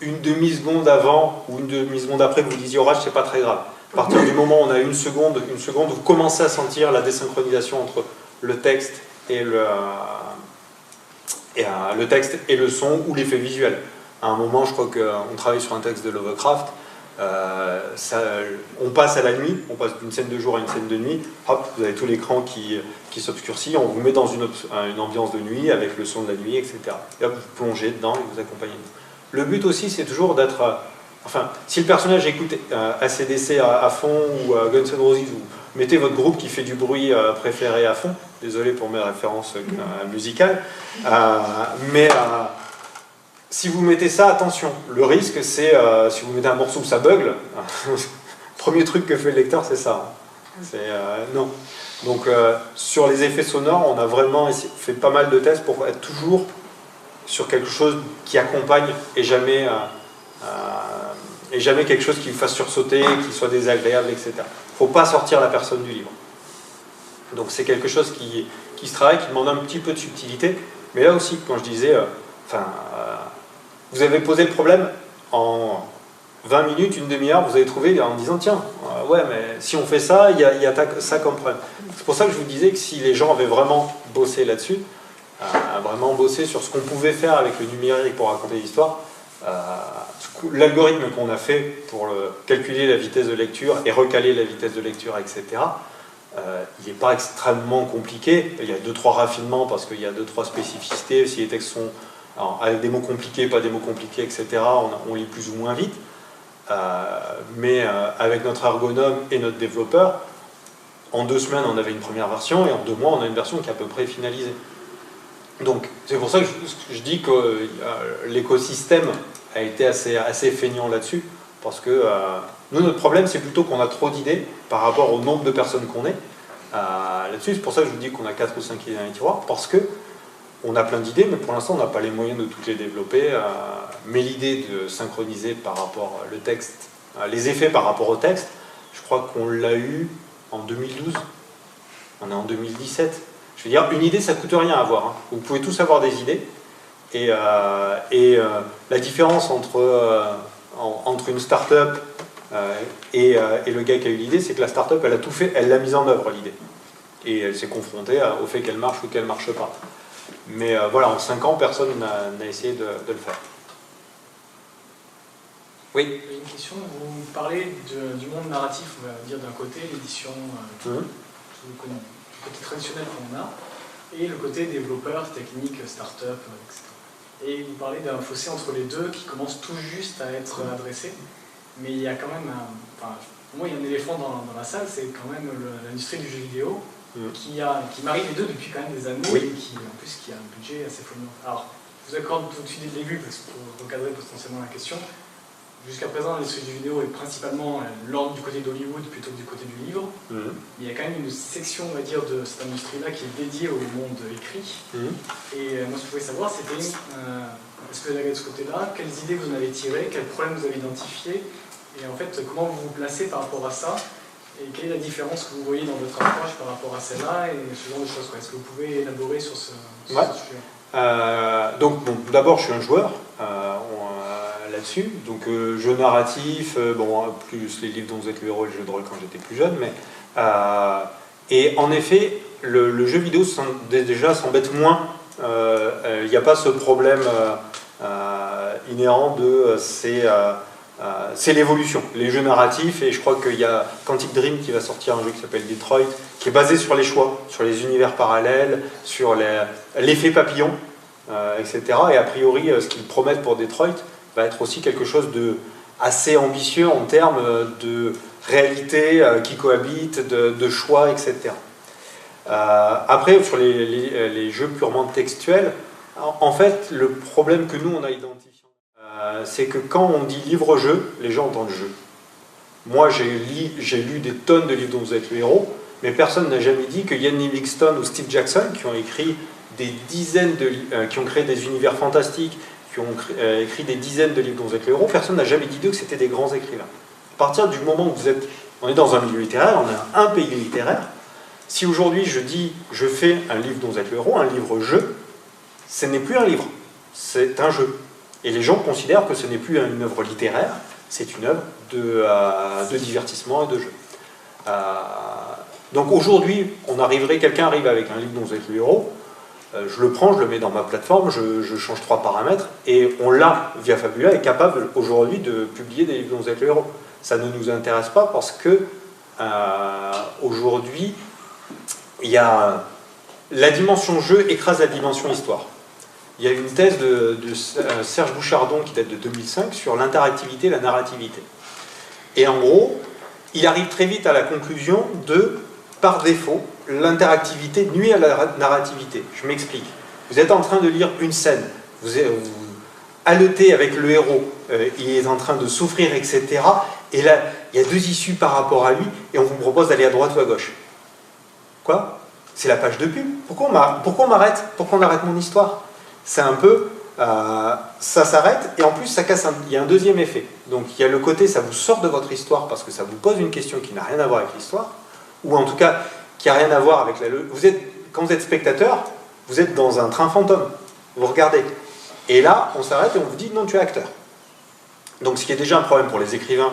une demi-seconde avant ou une demi-seconde après que vous disiez orage, c'est pas très grave. À partir du moment où on a une seconde, vous commencez à sentir la désynchronisation entre le texte et le texte et le son ou l'effet visuel. À un moment, je crois qu'on travaille sur un texte de Lovecraft, on passe à la nuit, on passe d'une scène de jour à une scène de nuit, hop, vous avez tout l'écran qui s'obscurcit, on vous met dans une ambiance de nuit avec le son de la nuit, etc. Et hop, vous plongez dedans et vous accompagnez. Le but aussi, c'est toujours d'être... Enfin, si le personnage écoute AC/DC à fond ou Guns N' Roses, ou mettez votre groupe qui fait du bruit préféré à fond, désolé pour mes références musicales, mais si vous mettez ça, attention, le risque c'est, si vous mettez un morceau où ça bugle, le premier truc que fait le lecteur c'est ça. Non. Donc sur les effets sonores, on a vraiment fait pas mal de tests pour être toujours sur quelque chose qui accompagne et jamais quelque chose qui vous fasse sursauter, qui soit désagréable, etc. Il ne faut pas sortir la personne du livre. Donc c'est quelque chose qui se travaille, qui demande un petit peu de subtilité. Mais là aussi, quand je disais, vous avez posé le problème en 20 minutes, une demi-heure, vous avez trouvé en disant, tiens, ouais, mais si on fait ça, il y a ça comme problème. C'est pour ça que je vous disais que si les gens avaient vraiment bossé là-dessus, vraiment bossé sur ce qu'on pouvait faire avec le numérique pour raconter l'histoire, l'algorithme qu'on a fait pour calculer la vitesse de lecture et recaler la vitesse de lecture, etc., il n'est pas extrêmement compliqué. Il y a 2-3 raffinements parce qu'il y a 2-3 spécificités. Si les textes sont avec des mots compliqués, pas des mots compliqués, etc., on lit plus ou moins vite. Mais avec notre ergonome et notre développeur, en 2 semaines, on avait une première version et en 2 mois, on a une version qui est à peu près finalisée. Donc, c'est pour ça que je dis que l'écosystème a été assez feignant là-dessus, parce que nous, notre problème, c'est plutôt qu'on a trop d'idées par rapport au nombre de personnes qu'on est là-dessus. C'est pour ça que je vous dis qu'on a 4 ou 5 idées dans les tiroirs, parce que on a plein d'idées, mais pour l'instant, on n'a pas les moyens de toutes les développer. Mais l'idée de synchroniser par rapport le texte, les effets par rapport au texte, je crois qu'on l'a eu en 2012. On est en 2017. Je veux dire, une idée, ça ne coûte rien à avoir. Hein. Vous pouvez tous avoir des idées. Et la différence entre une start-up et le gars qui a eu l'idée, c'est que la start-up, elle a tout fait, elle l'a mise en œuvre, l'idée. Et elle s'est confrontée au fait qu'elle marche ou qu'elle ne marche pas. Mais voilà, en 5 ans, personne n'a essayé de le faire. Oui. Une question, vous parlez du monde narratif, on va dire d'un côté, l'édition du côté traditionnel qu'on a, et le côté développeur, technique, start-up, etc. Et vous parlez d'un fossé entre les deux qui commence tout juste à être adressé, mais il y a quand même pour moi, il y a un éléphant dans la salle, c'est quand même l'industrie du jeu vidéo qui marie les deux depuis quand même des années et qui, en plus, qui a un budget assez fourmillant. Alors, je vous accorde tout de suite le début parce que pour recadrer potentiellement la question. Jusqu'à présent, l'industrie du vidéo est principalement l'ordre du côté d'Hollywood plutôt que du côté du livre. Il y a quand même une section, on va dire, de cette industrie-là qui est dédiée au monde écrit. Et moi, ce que je voulais savoir, c'était, est-ce que vous avez de ce côté-là, quelles idées vous en avez tirées, quels problèmes vous avez identifiés, et en fait, comment vous vous placez par rapport à ça, et quelle est la différence que vous voyez dans votre approche par rapport à celle-là, et ce genre de choses. Est-ce que vous pouvez élaborer sur ce sujet? Donc, bon, d'abord, je suis un joueur. Là-dessus, donc jeu narratif, plus les livres dont vous êtes le héros et le jeu de rôle quand j'étais plus jeune, mais et en effet le jeu vidéo déjà s'embête moins, il n'y a pas ce problème inhérent de c'est l'évolution, les jeux narratifs, et je crois qu'il y a Quantic Dream qui va sortir un jeu qui s'appelle Detroit, qui est basé sur les choix, sur les univers parallèles, sur l'effet papillon, etc. Et a priori ce qu'ils promettent pour Detroit va être aussi quelque chose de assez ambitieux en termes de réalité qui cohabite, de choix, etc. Après, sur les jeux purement textuels, en fait, le problème que nous, on a identifié, c'est que quand on dit livre-jeu, les gens entendent jeu. Moi, j'ai lu des tonnes de livres dont vous êtes le héros, mais personne n'a jamais dit que Ian Livingstone ou Steve Jackson, qui ont écrit des dizaines qui ont créé des univers fantastiques, qui ont écrit des dizaines de livres dont vous êtes le héros, personne n'a jamais dit d'eux que c'était des grands écrivains. partir du moment où on est dans un milieu littéraire, on a un pays littéraire, si aujourd'hui je dis je fais un livre dont vous êtes le héros, un livre-jeu, ce n'est plus un livre, c'est un jeu. Et les gens considèrent que ce n'est plus une œuvre littéraire, c'est une œuvre de divertissement et de jeu. Donc aujourd'hui, quelqu'un arrive avec un livre dont vous êtes le héros, je le prends, je le mets dans ma plateforme, je change 3 paramètres, et on l'a, via Fabula, est capable aujourd'hui de publier des livres dont vous êtes le héros. Ça ne nous intéresse pas parce que aujourd'hui, il y a la dimension jeu écrase la dimension histoire. Il y a une thèse de Serge Bouchardon qui date de 2005 sur l'interactivité et la narrativité. Et en gros, il arrive très vite à la conclusion par défaut, l'interactivité nuit à la narrativité. Je m'explique. Vous êtes en train de lire une scène, vous haletez avec le héros, il est en train de souffrir, etc. Et là, il y a 2 issues par rapport à lui, et on vous propose d'aller à droite ou à gauche. Quoi? C'est la page de pub. Pourquoi on m'arrête? Pourquoi on arrête mon histoire? C'est un peu... ça s'arrête, et en plus, ça casse il y a un deuxième effet. Donc, il y a le côté, ça vous sort de votre histoire, parce que ça vous pose une question qui n'a rien à voir avec l'histoire, ou en tout cas, qui n'a rien à voir avec quand vous êtes spectateur, vous êtes dans un train fantôme. Vous regardez. Et là, on s'arrête et on vous dit, non, tu es acteur. Donc, ce qui est déjà un problème pour les écrivains,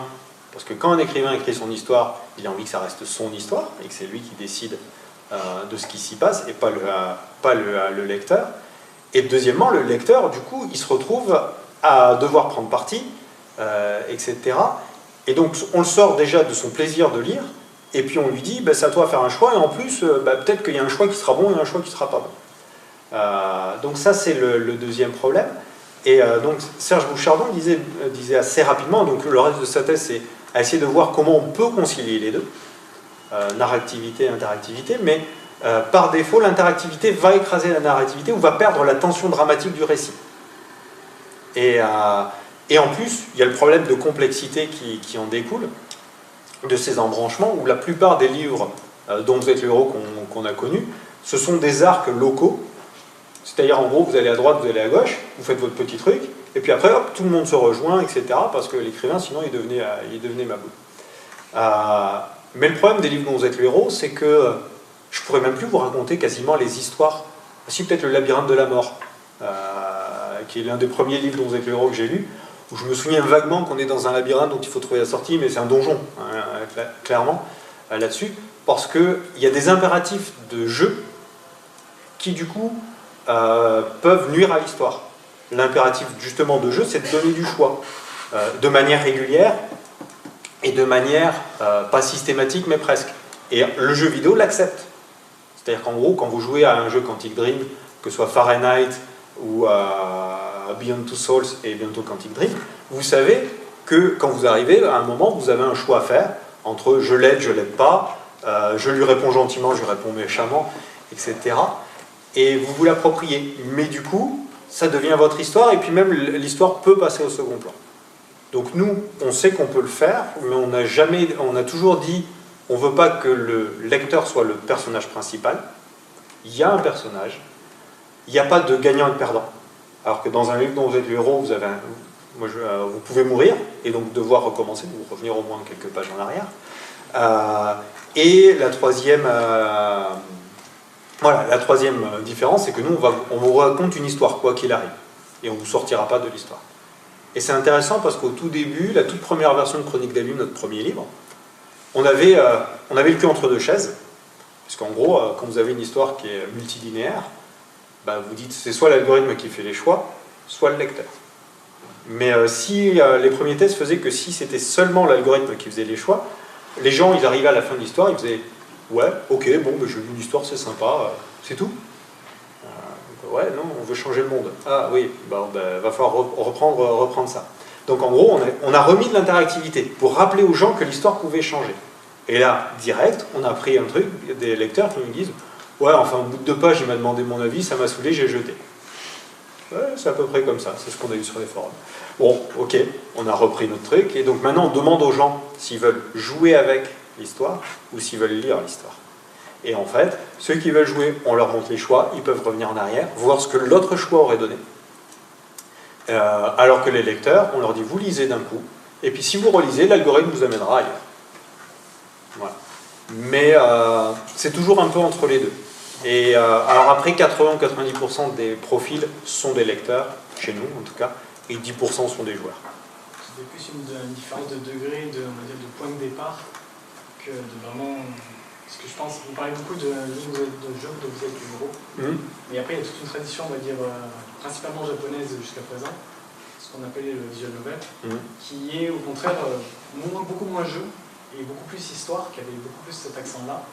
parce que quand un écrivain écrit son histoire, il a envie que ça reste son histoire, et que c'est lui qui décide de ce qui s'y passe, et pas le lecteur. Et deuxièmement, le lecteur, du coup, il se retrouve à devoir prendre parti, etc. Et donc, on le sort déjà de son plaisir de lire, et puis on lui dit, c'est à toi de faire un choix, et en plus, peut-être qu'il y a un choix qui sera bon et un choix qui ne sera pas bon. Donc ça, c'est le deuxième problème. Et donc, Serge Bouchardon disait assez rapidement, donc le reste de sa thèse, c'est à essayer de voir comment on peut concilier les deux, narrativité et interactivité, mais par défaut, l'interactivité va écraser la narrativité ou va perdre la tension dramatique du récit. Et en plus, il y a le problème de complexité qui en découle, de ces embranchements, où la plupart des livres dont vous êtes le héros qu'on a connus, ce sont des arcs locaux, c'est-à-dire en gros, vous allez à droite, vous allez à gauche, vous faites votre petit truc, et puis après, hop, tout le monde se rejoint, etc., parce que l'écrivain, sinon, il devenait maboule. Mais le problème des livres dont vous êtes le héros, c'est que je pourrais même plus vous raconter quasiment les histoires. Si, peut-être le Labyrinthe de la mort, qui est l'un des premiers livres dont vous êtes le héros que j'ai lu, où je me souviens vaguement qu'on est dans un labyrinthe dont il faut trouver la sortie, mais c'est un donjon, hein, clairement, là-dessus, parce qu'il y a des impératifs de jeu qui, du coup, peuvent nuire à l'histoire. L'impératif, justement, de jeu, c'est de donner du choix, de manière régulière, et de manière pas systématique, mais presque. Et le jeu vidéo l'accepte. C'est-à-dire qu'en gros, quand vous jouez à un jeu Quantic Dream, que ce soit Fahrenheit ou Beyond Two Souls et bientôt Quantic Dream, vous savez que quand vous arrivez, à un moment, vous avez un choix à faire entre je l'aide, je l'aide pas, je lui réponds gentiment, je lui réponds méchamment, etc. Et vous vous l'appropriez. Mais du coup, ça devient votre histoire, et puis même l'histoire peut passer au second plan. Donc nous, on sait qu'on peut le faire, mais on a toujours dit, on ne veut pas que le lecteur soit le personnage principal. Il y a un personnage, il n'y a pas de gagnant et de perdant. Alors que dans un livre dont vous êtes le héros, vous pouvez mourir, et donc devoir recommencer, ou revenir au moins quelques pages en arrière. Et la troisième différence, c'est que nous, on vous raconte une histoire, quoi qu'il arrive. Et on ne vous sortira pas de l'histoire. Et c'est intéressant parce qu'au tout début, la toute première version de Chronique d'Allume, notre premier livre, on avait le cul entre deux chaises. Parce qu'en gros, quand vous avez une histoire qui est multilinéaire, vous dites c'est soit l'algorithme qui fait les choix, soit le lecteur. Mais si les premiers tests faisaient que si c'était seulement l'algorithme qui faisait les choix, les gens, ils arrivaient à la fin de l'histoire, ils faisaient ouais, ok, bon, j'ai lu une histoire, c'est sympa, c'est tout. Ouais, non, on veut changer le monde. Ah oui, va falloir reprendre ça. Donc en gros, on a remis de l'interactivité pour rappeler aux gens que l'histoire pouvait changer. Et là, direct, on a pris un truc, des lecteurs qui nous disent ouais, enfin, au bout de 2 pages, il m'a demandé mon avis, ça m'a saoulé, j'ai jeté. Ouais, c'est à peu près comme ça, c'est ce qu'on a eu sur les forums. Bon, ok, on a repris notre truc, et donc maintenant, on demande aux gens s'ils veulent jouer avec l'histoire ou s'ils veulent lire l'histoire. Et en fait, ceux qui veulent jouer, on leur montre les choix, ils peuvent revenir en arrière, voir ce que l'autre choix aurait donné. Alors que les lecteurs, on leur dit, vous lisez d'un coup, Et puis si vous relisez, l'algorithme vous amènera ailleurs. Voilà. Mais c'est toujours un peu entre les deux. Et alors après, 80 ou 90% des profils sont des lecteurs, chez nous en tout cas, et 10% sont des joueurs. C'était plus une différence de degré, on va dire, de point de départ, que de vraiment... Parce que je pense, vous parlez beaucoup de jeux dont vous êtes le gros, mais après il y a toute une tradition, on va dire, principalement japonaise jusqu'à présent, ce qu'on appelait le visual novel, qui est au contraire beaucoup moins jeu et beaucoup plus histoire, qui avait beaucoup plus cet accent-là,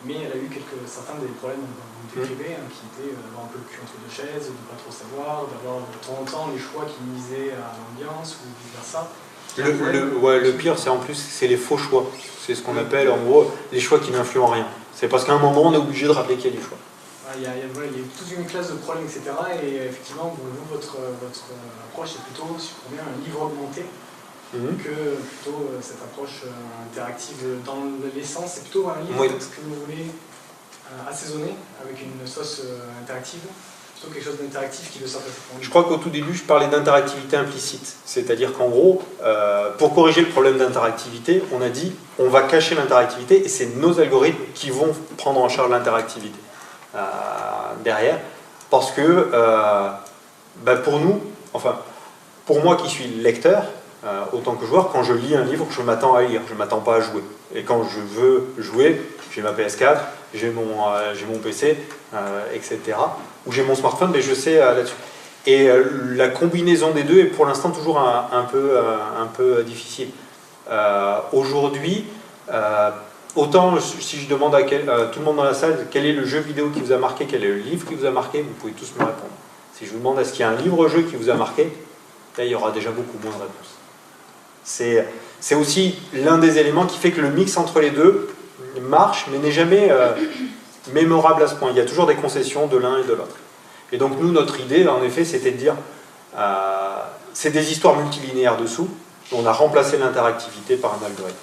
mais elle a eu certains des problèmes dont vous décrivez, qui étaient d'avoir un peu le cul entre deux chaises, de ne pas trop savoir, d'avoir de temps en temps les choix qui misaient à l'ambiance ou vice-versa. Le pire, c'est en plus, c'est les faux choix. C'est ce qu'on appelle, en gros, les choix qui n'influent en rien. C'est parce qu'à un moment, on est obligé de rappeler qu'il y a du choix. Il y a toute une classe de problèmes, etc. Et effectivement, vous, votre approche est plutôt sur un livre augmenté que plutôt cette approche interactive. Dans l'essence, c'est plutôt un livre que vous voulez assaisonner avec une sauce interactive. Quelque chose d'interactif qui veut s'intéresser. Je crois qu'au tout début, je parlais d'interactivité implicite. C'est-à-dire qu'en gros, pour corriger le problème d'interactivité, on a dit on va cacher l'interactivité et c'est nos algorithmes qui vont prendre en charge l'interactivité derrière. Parce que pour nous, enfin, pour moi qui suis lecteur, autant que joueur, quand je lis un livre, je m'attends à lire, je ne m'attends pas à jouer. Et quand je veux jouer, j'ai ma PS4, j'ai mon PC, etc. Ou j'ai mon smartphone, mais je sais là-dessus. Et la combinaison des deux est pour l'instant toujours un peu difficile. Aujourd'hui, autant si je demande à tout le monde dans la salle quel est le jeu vidéo qui vous a marqué, quel est le livre qui vous a marqué, vous pouvez tous me répondre. Si je vous demande est-ce qu'il y a un livre-jeu qui vous a marqué, là il y aura déjà beaucoup moins de réponses. C'est aussi l'un des éléments qui fait que le mix entre les deux marche, mais n'est jamais mémorable à ce point. Il y a toujours des concessions de l'un et de l'autre. Et donc nous, notre idée, en effet, c'était de dire c'est des histoires multilinéaires dessous, on a remplacé l'interactivité par un algorithme.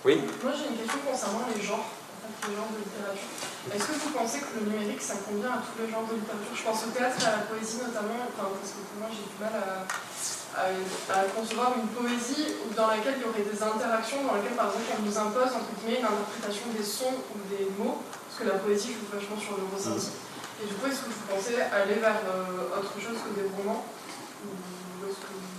Oui. Moi j'ai une question concernant les genres de littérature. Est-ce que vous pensez que le numérique ça convient à tous les genres de littérature? Je pense au théâtre et à la poésie notamment, parce que pour moi j'ai du mal à concevoir une poésie dans laquelle il y aurait des interactions, dans laquelle par exemple on nous impose entre guillemets une interprétation des sons ou des mots, parce que la poésie joue vachement sur le ressenti. Et du coup est-ce que vous pensez aller vers autre chose que des romans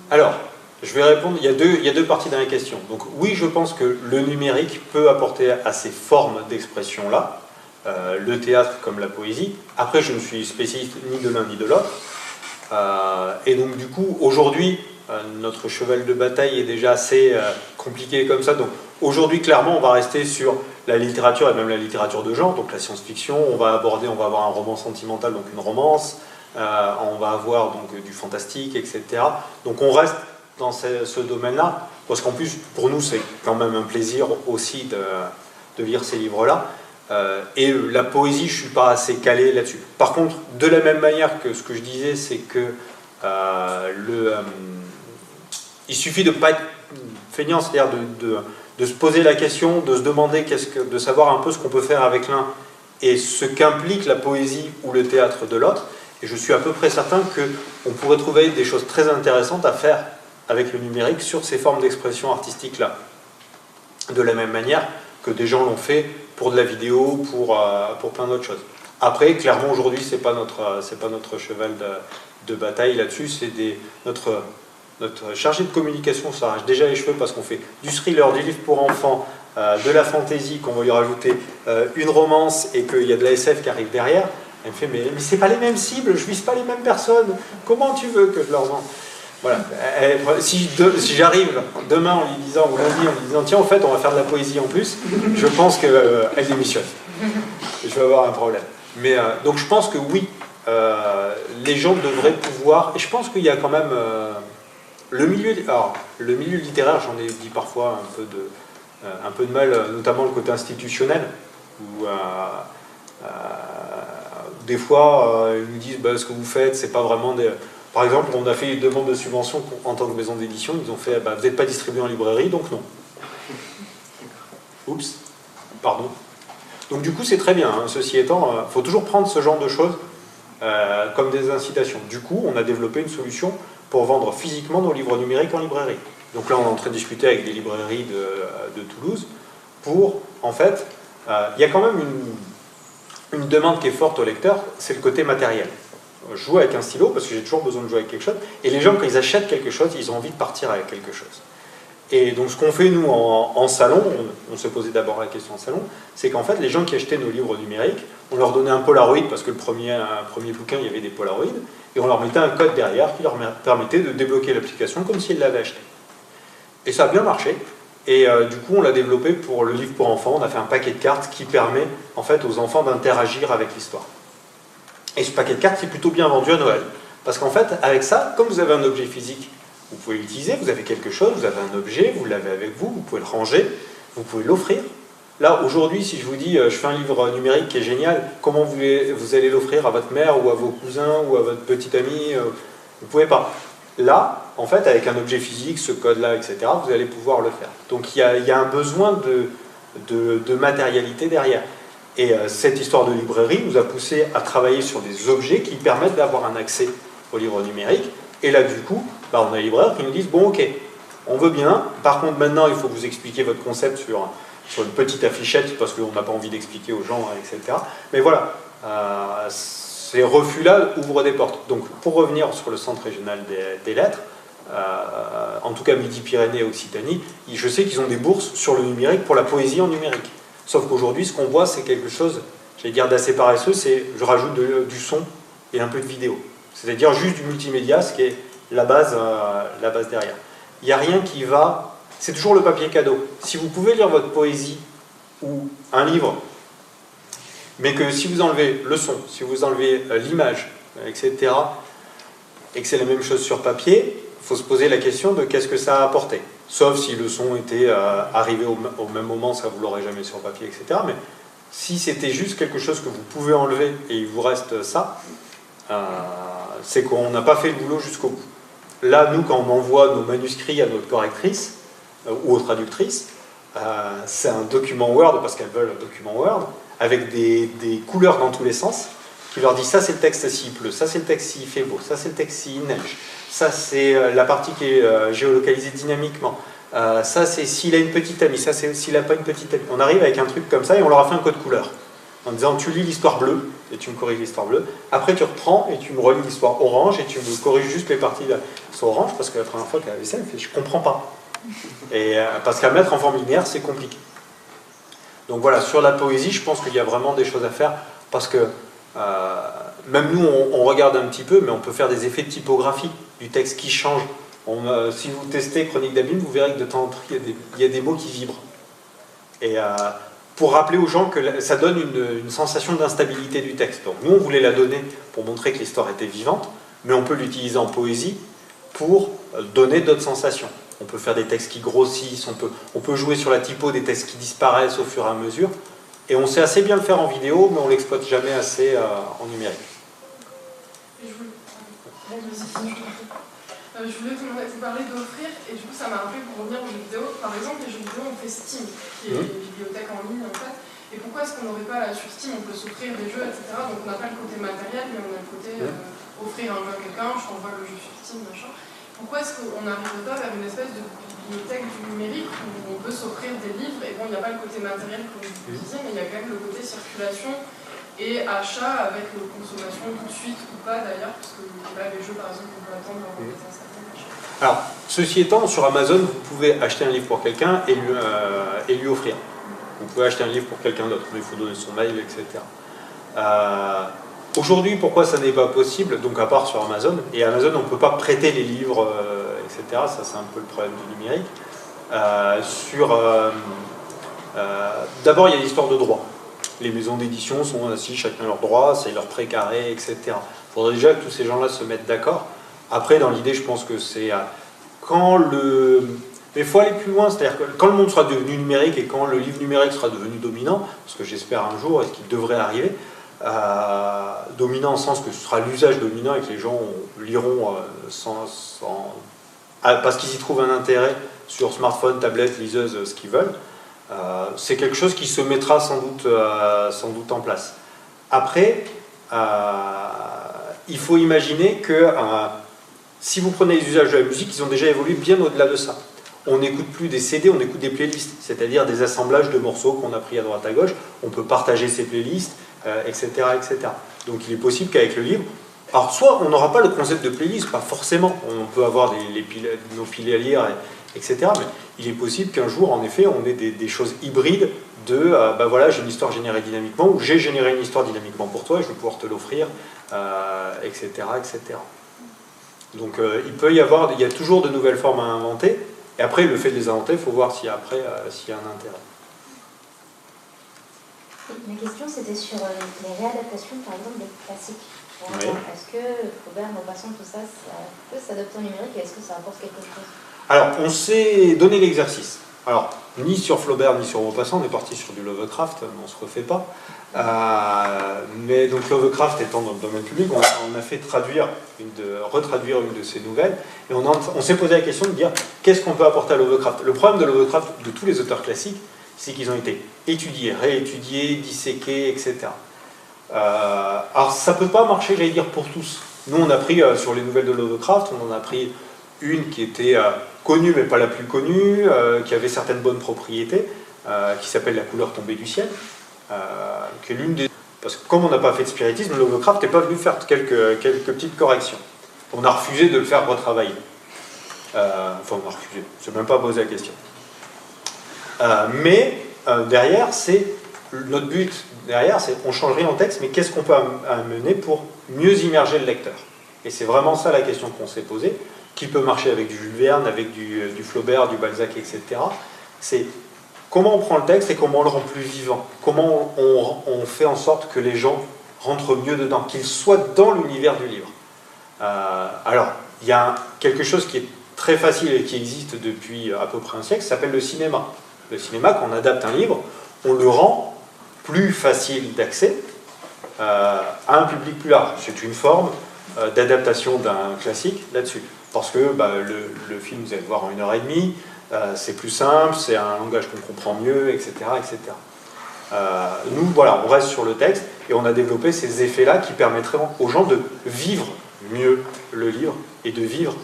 Alors, je vais répondre, il y a deux parties dans la question. Donc oui, je pense que le numérique peut apporter à ces formes d'expression-là, le théâtre comme la poésie. Après, je ne suis spécialiste ni de l'un ni de l'autre. Et donc du coup, aujourd'hui, notre cheval de bataille est déjà assez compliqué comme ça. Donc aujourd'hui, clairement, on va rester sur la littérature et même la littérature de genre, donc la science-fiction. On va avoir un roman sentimental, donc une romance. On va avoir donc du fantastique, etc. Donc on reste dans ce domaine-là, parce qu'en plus, pour nous, c'est quand même un plaisir aussi de lire ces livres-là. Et la poésie, je ne suis pas assez calé là-dessus. Par contre, de la même manière que ce que je disais, c'est que il suffit de ne pas être feignant, c'est-à-dire de se poser la question, de se demander, de savoir un peu ce qu'on peut faire avec l'un et ce qu'implique la poésie ou le théâtre de l'autre. Et je suis à peu près certain qu'on pourrait trouver des choses très intéressantes à faire avec le numérique sur ces formes d'expression artistique-là. De la même manière que des gens l'ont fait pour de la vidéo, pour plein d'autres choses. Après, clairement, aujourd'hui, c'est pas notre cheval de bataille là-dessus, c'est notre chargé de communication s'arrache déjà les cheveux parce qu'on fait du thriller, du livre pour enfants, de la fantaisie, qu'on va lui rajouter une romance et qu'il y a de la SF qui arrive derrière. Elle me fait, mais c'est pas les mêmes cibles, je vise pas les mêmes personnes, comment tu veux que je leur vende? Voilà. Si j'arrive demain en lui disant, ou lundi en lui disant, tiens, en fait, on va faire de la poésie en plus, je pense qu'elle démissionne. Je vais avoir un problème. Mais, donc je pense que oui, les gens devraient pouvoir, et je pense qu'il y a quand même le milieu littéraire, j'en ai dit parfois un peu de mal, notamment le côté institutionnel, où des fois ils nous disent ce que vous faites, c'est pas vraiment des... Par exemple, on a fait une demande de subvention en tant que maison d'édition, ils ont fait vous n'êtes pas distribué en librairie, donc non. Oups, pardon. Donc du coup c'est très bien, hein. Ceci étant, il faut toujours prendre ce genre de choses comme des incitations. Du coup, on a développé une solution pour vendre physiquement nos livres numériques en librairie. Donc là, on est en train de discuter avec des librairies de Toulouse pour, en fait, il y a quand même une demande qui est forte au lecteur, c'est le côté matériel. Je joue avec un stylo parce que j'ai toujours besoin de jouer avec quelque chose, et les gens, quand ils achètent quelque chose, ils ont envie de partir avec quelque chose. Et donc ce qu'on fait nous en salon, on se posait d'abord la question en salon, c'est qu'en fait les gens qui achetaient nos livres numériques, on leur donnait un Polaroid, parce que le premier bouquin il y avait des Polaroids, et on leur mettait un code derrière qui leur permettait de débloquer l'application comme s'ils l'avaient acheté. Et ça a bien marché, et du coup on l'a développé pour le livre pour enfants, on a fait un paquet de cartes qui permet en fait aux enfants d'interagir avec l'histoire. Et ce paquet de cartes c'est plutôt bien vendu à Noël, parce qu'en fait avec ça, comme vous avez un objet physique, vous pouvez l'utiliser, vous avez quelque chose, vous avez un objet, vous l'avez avec vous, vous pouvez le ranger, vous pouvez l'offrir. Là, aujourd'hui, si je vous dis, je fais un livre numérique qui est génial, comment vous allez l'offrir à votre mère ou à vos cousins ou à votre petite amie, vous ne pouvez pas. Là, en fait, avec un objet physique, ce code-là, etc., vous allez pouvoir le faire. Donc, il y a un besoin de matérialité derrière. Et cette histoire de librairie nous a poussé à travailler sur des objets qui permettent d'avoir un accès au livre numérique. Et là, du coup, on a les libraires qui nous disent, bon, ok, on veut bien, par contre, maintenant, il faut que vous expliquiez votre concept sur une petite affichette, parce qu'on n'a pas envie d'expliquer aux gens, etc. Mais voilà, ces refus-là ouvrent des portes. Donc, pour revenir sur le Centre régional des lettres, en tout cas Midi-Pyrénées et Occitanie, je sais qu'ils ont des bourses sur le numérique pour la poésie en numérique. Sauf qu'aujourd'hui, ce qu'on voit, c'est quelque chose, j'allais dire d'assez paresseux, c'est je rajoute du son et un peu de vidéo. C'est-à-dire juste du multimédia, ce qui est la base derrière. Il n'y a rien qui va... C'est toujours le papier cadeau. Si vous pouvez lire votre poésie ou un livre, mais que si vous enlevez le son, si vous enlevez l'image, etc., et que c'est la même chose sur papier, il faut se poser la question de qu'est-ce que ça a apporté. Sauf si le son était arrivé au même moment, ça vous l'aurez jamais sur papier, etc. Mais si c'était juste quelque chose que vous pouvez enlever et il vous reste ça, c'est qu'on n'a pas fait le boulot jusqu'au bout. Là, nous, quand on envoie nos manuscrits à notre correctrice ou aux traductrices, c'est un document Word, parce qu'elles veulent un document Word, avec des couleurs dans tous les sens, qui leur dit ça c'est le texte s'il pleut, ça c'est le texte s'il fait beau, ça c'est le texte s'il neige, ça c'est la partie qui est géolocalisée dynamiquement, ça c'est s'il a une petite amie, ça c'est s'il n'a pas une petite amie. On arrive avec un truc comme ça et on leur a fait un code couleur. En disant tu lis l'histoire bleue et tu me corriges l'histoire bleue, après tu reprends et tu me relis l'histoire orange et tu me corriges juste les parties de l'histoire orange, parce que la première fois qu'elle avait ça, elle fait je comprends pas. Et parce qu'à mettre en forme linéaire c'est compliqué. Donc voilà, sur la poésie je pense qu'il y a vraiment des choses à faire, parce que même nous on regarde un petit peu, mais on peut faire des effets de typographie du texte qui change. Si vous testez Chronique d'Abîme, vous verrez que de temps en temps il y a des mots qui vibrent. Et pour rappeler aux gens que ça donne une sensation d'instabilité du texte. Donc nous on voulait la donner pour montrer que l'histoire était vivante, mais on peut l'utiliser en poésie pour donner d'autres sensations. On peut faire des textes qui grossissent, on peut jouer sur la typo des textes qui disparaissent au fur et à mesure, et on sait assez bien le faire en vidéo, mais on ne l'exploite jamais assez en numérique. Je voulais vous parler d'offrir, et du coup ça m'a rappelé pour revenir aux jeux vidéo. Par exemple, les jeux vidéo, on fait Steam, qui est une bibliothèque en ligne en fait. Et pourquoi est-ce qu'on n'aurait pas sur Steam, on peut s'offrir des jeux, etc. Donc on n'a pas le côté matériel, mais on a le côté offrir un jeu à quelqu'un, je t'envoie le jeu sur Steam, machin. Pourquoi est-ce qu'on n'arrive pas vers une espèce de bibliothèque du numérique où on peut s'offrir des livres, et bon, il n'y a pas le côté matériel comme vous disiez, mais il y a quand même le côté circulation et achat avec consommation tout de suite ou pas d'ailleurs, parce que là, les jeux par exemple, on peut attendre leur compétence. Alors, ceci étant, sur Amazon, vous pouvez acheter un livre pour quelqu'un et lui offrir. Vous pouvez acheter un livre pour quelqu'un d'autre, mais il faut donner son mail, etc. Aujourd'hui, pourquoi ça n'est pas possible? Donc à part sur Amazon, et Amazon on ne peut pas prêter les livres, etc. Ça c'est un peu le problème du numérique. D'abord il y a l'histoire de droit. Les maisons d'édition sont assis chacun leur droit, c'est leur précaré, etc. Il faudrait déjà que tous ces gens-là se mettent d'accord. Après dans l'idée je pense que c'est quand le... Mais il faut aller plus loin, c'est-à-dire que quand le monde sera devenu numérique et quand le livre numérique sera devenu dominant, parce que j'espère un jour, et ce qui devrait arriver, dominant en sens que ce sera l'usage dominant et que les gens liront parce qu'ils y trouvent un intérêt sur smartphone, tablette, liseuse, ce qu'ils veulent, c'est quelque chose qui se mettra sans doute en place. Après, il faut imaginer que si vous prenez les usages de la musique, ils ont déjà évolué bien au-delà de ça. On n'écoute plus des CD, on écoute des playlists, c'est-à-dire des assemblages de morceaux qu'on a pris à droite à gauche. On peut partager ces playlists, etc., etc. Donc il est possible qu'avec le livre, alors soit on n'aura pas le concept de playlist, pas forcément, on peut avoir nos piles à lire, etc. Mais il est possible qu'un jour, en effet, on ait des choses hybrides de voilà, j'ai une histoire générée dynamiquement, ou j'ai généré une histoire dynamiquement pour toi, et je vais pouvoir te l'offrir, etc., etc. Donc il y a toujours de nouvelles formes à inventer. Et après, le fait de les inventer, il faut voir s'il y a un intérêt. Ma question, c'était sur les réadaptations, par exemple, des classiques. Oui. Est-ce que Flaubert, Maupassant, tout ça, ça peut s'adapter en numérique et est-ce que ça apporte quelque chose? Alors, on s'est donné l'exercice. Alors, ni sur Flaubert, ni sur Maupassant, on est parti sur du Lovecraft, mais on ne se refait pas. Mais donc Lovecraft étant dans le domaine public, on a fait retraduire une de ses nouvelles, et on s'est posé la question de dire qu'est-ce qu'on peut apporter à Lovecraft. Le problème de Lovecraft, de tous les auteurs classiques, c'est qu'ils ont été étudiés, réétudiés, disséqués, etc. Alors ça peut pas marcher, j'allais dire, pour tous. Nous on a pris sur les nouvelles de Lovecraft, on en a pris une qui était connue mais pas la plus connue, qui avait certaines bonnes propriétés, qui s'appelle La couleur tombée du ciel. Qui est l'une des... Parce que comme on n'a pas fait de spiritisme, Lovecraft n'est pas venu faire quelques petites corrections. On a refusé de le faire retravailler. Enfin, on a refusé. Je ne même pas posé la question. Mais derrière, notre but derrière, c'est on change rien en texte, mais qu'est-ce qu'on peut amener pour mieux immerger le lecteur? Et c'est vraiment ça la question qu'on s'est posée, qui peut marcher avec du Jules Verne, avec du Flaubert, du Balzac, etc. C'est comment on prend le texte et comment on le rend plus vivant? Comment on fait en sorte que les gens rentrent mieux dedans, qu'ils soient dans l'univers du livre? Alors, il y a quelque chose qui est très facile et qui existe depuis à peu près un siècle, ça s'appelle le cinéma. Le cinéma, quand on adapte un livre, on le rend plus facile d'accès à un public plus large. C'est une forme d'adaptation d'un classique là-dessus. Parce que le film, vous allez le voir en 1h30, c'est plus simple, c'est un langage qu'on comprend mieux, etc. etc. Nous, voilà, on reste sur le texte et on a développé ces effets-là qui permettraient aux gens de vivre mieux le livre et de vivre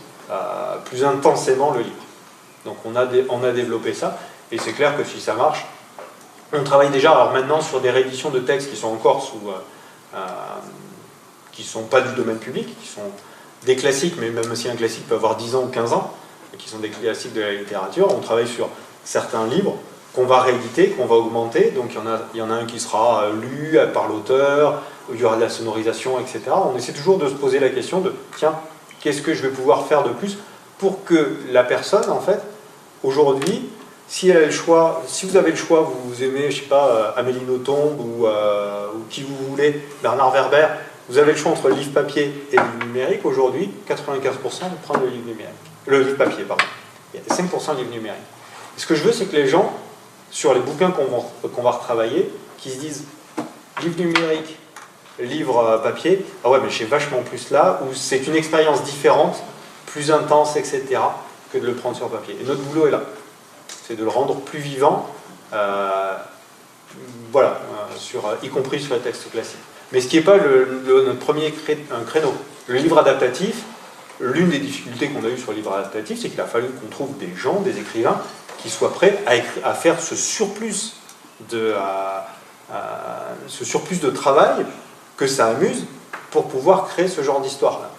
plus intensément le livre. Donc on a développé ça et c'est clair que si ça marche, on travaille déjà alors maintenant sur des rééditions de textes qui sont encore qui ne sont pas du domaine public, qui sont des classiques, mais même si un classique peut avoir 10 ans ou 15 ans, qui sont des classiques de la littérature, on travaille sur certains livres qu'on va rééditer, qu'on va augmenter, donc il y en a un qui sera lu par l'auteur, il y aura de la sonorisation, etc. On essaie toujours de se poser la question de, tiens, qu'est-ce que je vais pouvoir faire de plus pour que la personne, en fait, aujourd'hui, si elle a le choix, si vous avez le choix, vous aimez, je sais pas, Amélie Nothomb ou qui vous voulez, Bernard Werber, vous avez le choix entre le livre papier et le livre numérique, aujourd'hui, 95% vont prendre le livre numérique. Le livre papier, pardon. Il y a 5% de livres numériques. Et ce que je veux, c'est que les gens, sur les bouquins qu'on va retravailler, qui se disent livre numérique, livre papier, ah ouais, mais j'ai vachement plus là, où c'est une expérience différente, plus intense, etc., que de le prendre sur papier. Et notre boulot est là. C'est de le rendre plus vivant, voilà, y compris sur les textes classiques. Mais ce qui n'est pas notre premier créneau. Le livre adaptatif, l'une des difficultés qu'on a eues sur le livre adaptatif, c'est qu'il a fallu qu'on trouve des gens, des écrivains, qui soient prêts à faire ce surplus de travail, que ça amuse, pour pouvoir créer ce genre d'histoire-là.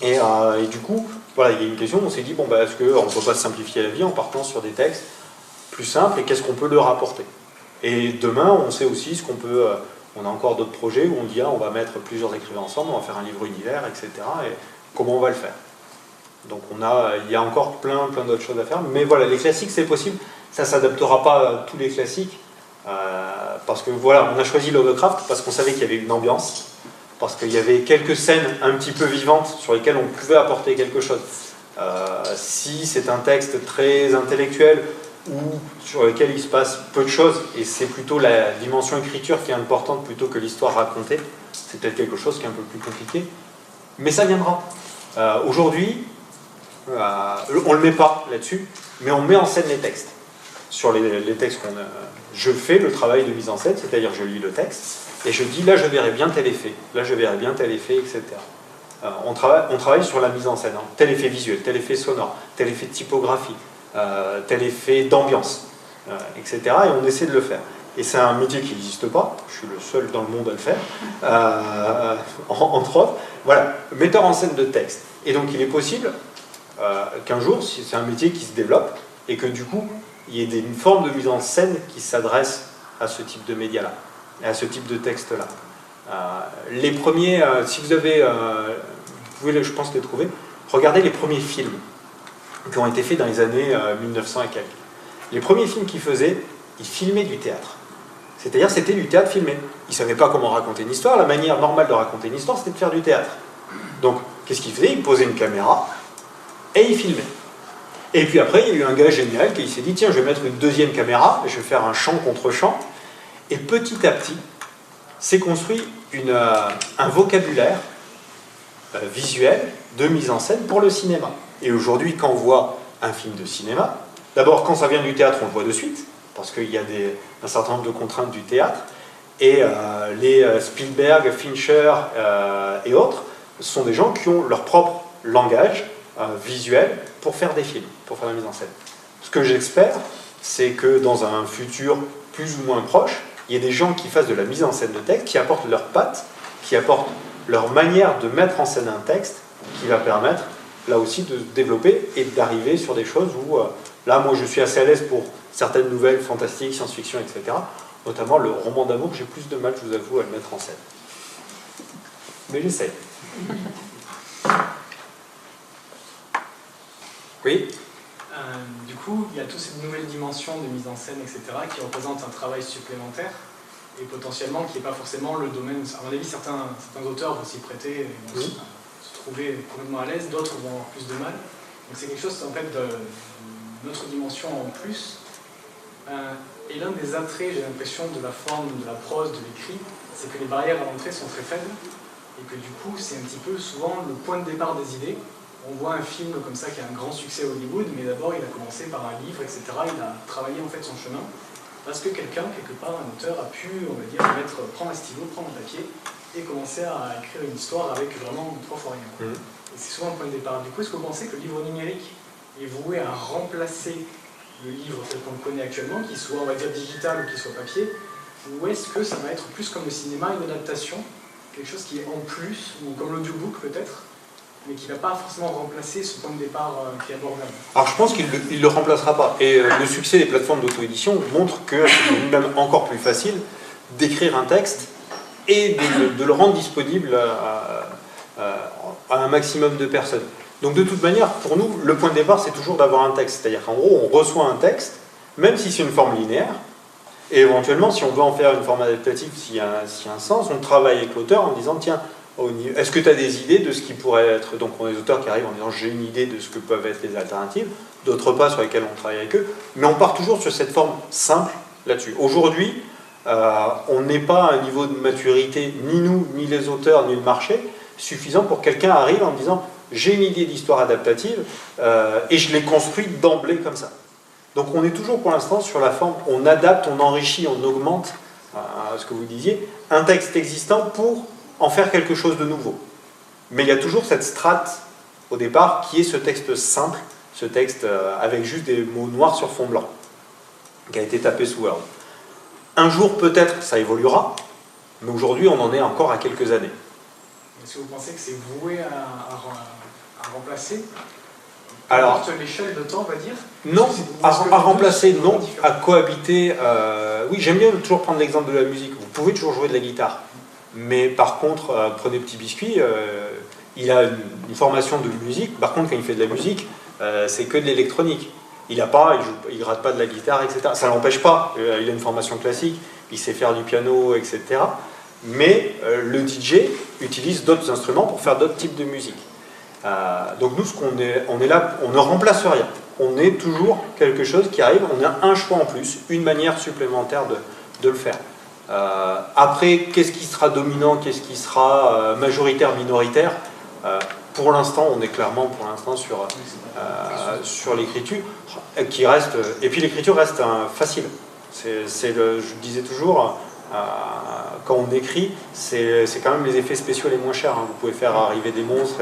Et du coup, voilà, il y a une question, on s'est dit, bon, est-ce qu'on ne peut pas simplifier la vie en partant sur des textes plus simples, et qu'est-ce qu'on peut leur apporter? Et demain, on sait aussi ce qu'on peut... on a encore d'autres projets où on dit, on va mettre plusieurs écrivains ensemble, on va faire un livre univers, etc. Et comment on va le faire? Donc il y a encore plein d'autres choses à faire. Mais voilà, les classiques, c'est possible. Ça ne s'adaptera pas à tous les classiques. Parce que voilà, on a choisi Lovecraft parce qu'on savait qu'il y avait une ambiance. Parce qu'il y avait quelques scènes un petit peu vivantes sur lesquelles on pouvait apporter quelque chose. Si c'est un texte très intellectuel ou sur lequel il se passe peu de choses, et c'est plutôt la dimension écriture qui est importante plutôt que l'histoire racontée, c'est peut-être quelque chose qui est un peu plus compliqué. Mais ça viendra. Aujourd'hui, on ne le met pas là-dessus, mais on met en scène les textes. Sur les textes je fais le travail de mise en scène, c'est-à-dire je lis le texte, et je dis là je verrais bien tel effet, là je verrais bien tel effet, etc. On travaille sur la mise en scène, hein. Tel effet visuel, tel effet sonore, tel effet de typographie, tel effet d'ambiance, etc. Et on essaie de le faire. Et c'est un métier qui n'existe pas, je suis le seul dans le monde à le faire, entre autres. Voilà, metteur en scène de texte. Et donc il est possible qu'un jour, si c'est un métier qui se développe, et que du coup, il y ait une forme de mise en scène qui s'adresse à ce type de média-là, et à ce type de texte-là. Les premiers, si vous avez, vous pouvez, je pense, les trouver, regardez les premiers films qui ont été faits dans les années 1900 et quelques. Les premiers films qu'ils faisaient, ils filmaient du théâtre. C'est-à-dire, c'était du théâtre filmé. Ils ne savaient pas comment raconter une histoire. La manière normale de raconter une histoire, c'était de faire du théâtre. Donc, qu'est-ce qu'ils faisaient? Ils posaient une caméra et ils filmaient. Et puis après, il y a eu un gars génial qui s'est dit, tiens, je vais mettre une deuxième caméra, je vais faire un chant contre chant. Et petit à petit, s'est construit un vocabulaire visuel de mise en scène pour le cinéma. Et aujourd'hui, quand on voit un film de cinéma, d'abord, quand ça vient du théâtre, on le voit de suite, parce qu'il y a un certain nombre de contraintes du théâtre, et les Spielberg, Fincher et autres sont des gens qui ont leur propre langage visuel pour faire des films, pour faire la mise en scène. Ce que j'espère, c'est que dans un futur plus ou moins proche, il y ait des gens qui fassent de la mise en scène de texte, qui apportent leurs pattes, qui apportent leur manière de mettre en scène un texte, qui va permettre, là aussi, de se développer et d'arriver sur des choses où, là, moi, je suis assez à l'aise pour certaines nouvelles fantastiques, science-fiction, etc. Notamment le roman d'amour, j'ai plus de mal, je vous avoue, à le mettre en scène. Mais j'essaie. Oui. Du coup, il y a toute cette nouvelle dimension de mise en scène, etc., qui représente un travail supplémentaire et potentiellement qui n'est pas forcément le domaine. À mon avis, certains auteurs vont s'y prêter et vont se trouver complètement à l'aise, d'autres vont avoir plus de mal. Donc c'est quelque chose en fait d'une autre dimension en plus. Et l'un des attraits, j'ai l'impression, de la forme, de la prose, de l'écrit, c'est que les barrières à l'entrée sont très faibles et que du coup, c'est un petit peu souvent le point de départ des idées. On voit un film comme ça qui a un grand succès à Hollywood, mais d'abord il a commencé par un livre, etc. Il a travaillé en fait son chemin parce que quelqu'un, quelque part, un auteur, a pu, on va dire, prendre un stylo, prendre un papier et commencer à écrire une histoire avec vraiment 3 fois rien. Et c'est souvent le point de départ. Du coup, est-ce que vous pensez que le livre numérique est voué à remplacer le livre tel qu'on le connaît actuellement, qu'il soit, on va dire, digital ou qu'il soit papier, ou est-ce que ça va être plus comme le cinéma, une adaptation, quelque chose qui est en plus, ou comme l'audiobook peut-être, mais qui ne va pas forcément remplacer ce point de départ qui est abordable? Alors je pense qu'il ne le remplacera pas. Et le succès des plateformes d'auto-édition montre que c'est même encore plus facile d'écrire un texte et de le rendre disponible à un maximum de personnes. Donc de toute manière, pour nous, le point de départ, c'est toujours d'avoir un texte. C'est-à-dire qu'en gros, on reçoit un texte, même si c'est une forme linéaire, et éventuellement, si on veut en faire une forme adaptative, s'il y a un sens, on travaille avec l'auteur en disant, tiens, est-ce que tu as des idées de ce qui pourrait être... Donc on a des auteurs qui arrivent en disant, j'ai une idée de ce que peuvent être les alternatives, d'autres pas sur lesquelles on travaille avec eux, mais on part toujours sur cette forme simple là-dessus. Aujourd'hui, on n'est pas à un niveau de maturité, ni nous, ni les auteurs, ni le marché, suffisant pour que quelqu'un arrive en disant, j'ai une idée d'histoire adaptative et je l'ai construite d'emblée comme ça. Donc on est toujours pour l'instant sur la forme, on adapte, on enrichit, on augmente, ce que vous disiez, un texte existant pour en faire quelque chose de nouveau. Mais il y a toujours cette strate au départ qui est ce texte simple, ce texte avec juste des mots noirs sur fond blanc, qui a été tapé sous Word. Un jour peut-être ça évoluera, mais aujourd'hui on en est encore à quelques années. Est-ce que vous pensez que c'est voué à remplacer? Alors, l'échelle de temps, on va dire? Non, à remplacer, non, à cohabiter. Oui, j'aime bien toujours prendre l'exemple de la musique. Vous pouvez toujours jouer de la guitare. Mais par contre, prenez Petit Biscuit, il a une formation de musique. Par contre, quand il fait de la musique, c'est que de l'électronique. Il gratte pas de la guitare, etc. Ça ne l'empêche pas. Il a une formation classique, il sait faire du piano, etc. Mais le DJ utilise d'autres instruments pour faire d'autres types de musique. Donc nous, on est là, on ne remplace rien. On est toujours quelque chose qui arrive, on a un choix en plus, une manière supplémentaire de le faire. Après, qu'est-ce qui sera dominant, qu'est-ce qui sera majoritaire, minoritaire, pour l'instant, on est clairement sur l'écriture, qui reste, et puis l'écriture reste facile. Je disais toujours, quand on écrit, c'est quand même les effets spéciaux les moins chers. Hein. Vous pouvez faire arriver des monstres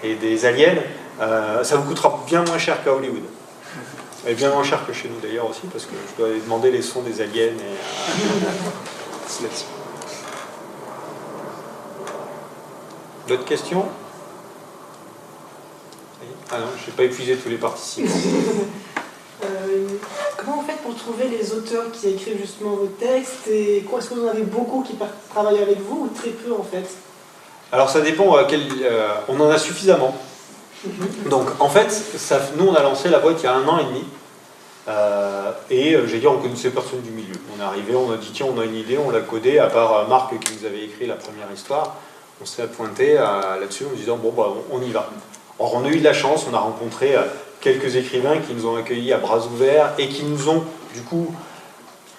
et des aliens. Ça vous coûtera bien moins cher qu'à Hollywood. Et bien moins cher que chez nous d'ailleurs aussi, parce que je dois aller demander les sons des aliens. D'autres questions? Ah non, je n'ai pas épuisé tous les participants. Comment vous faites pour trouver les auteurs qui écrivent justement vos textes et est-ce que vous en avez beaucoup qui travaillent avec vous ou très peu en fait? Alors ça dépend, on en a suffisamment. Donc en fait, nous on a lancé la boîte il y a 1 an et demi. J'ai dit on connaissait personne du milieu. On est arrivé, on a dit tiens on a une idée, on l'a codée, à part Marc qui nous avait écrit la première histoire, on s'est pointé là-dessus en disant bon bah on y va. Or on a eu de la chance, on a rencontré quelques écrivains qui nous ont accueillis à bras ouverts et qui nous ont du coup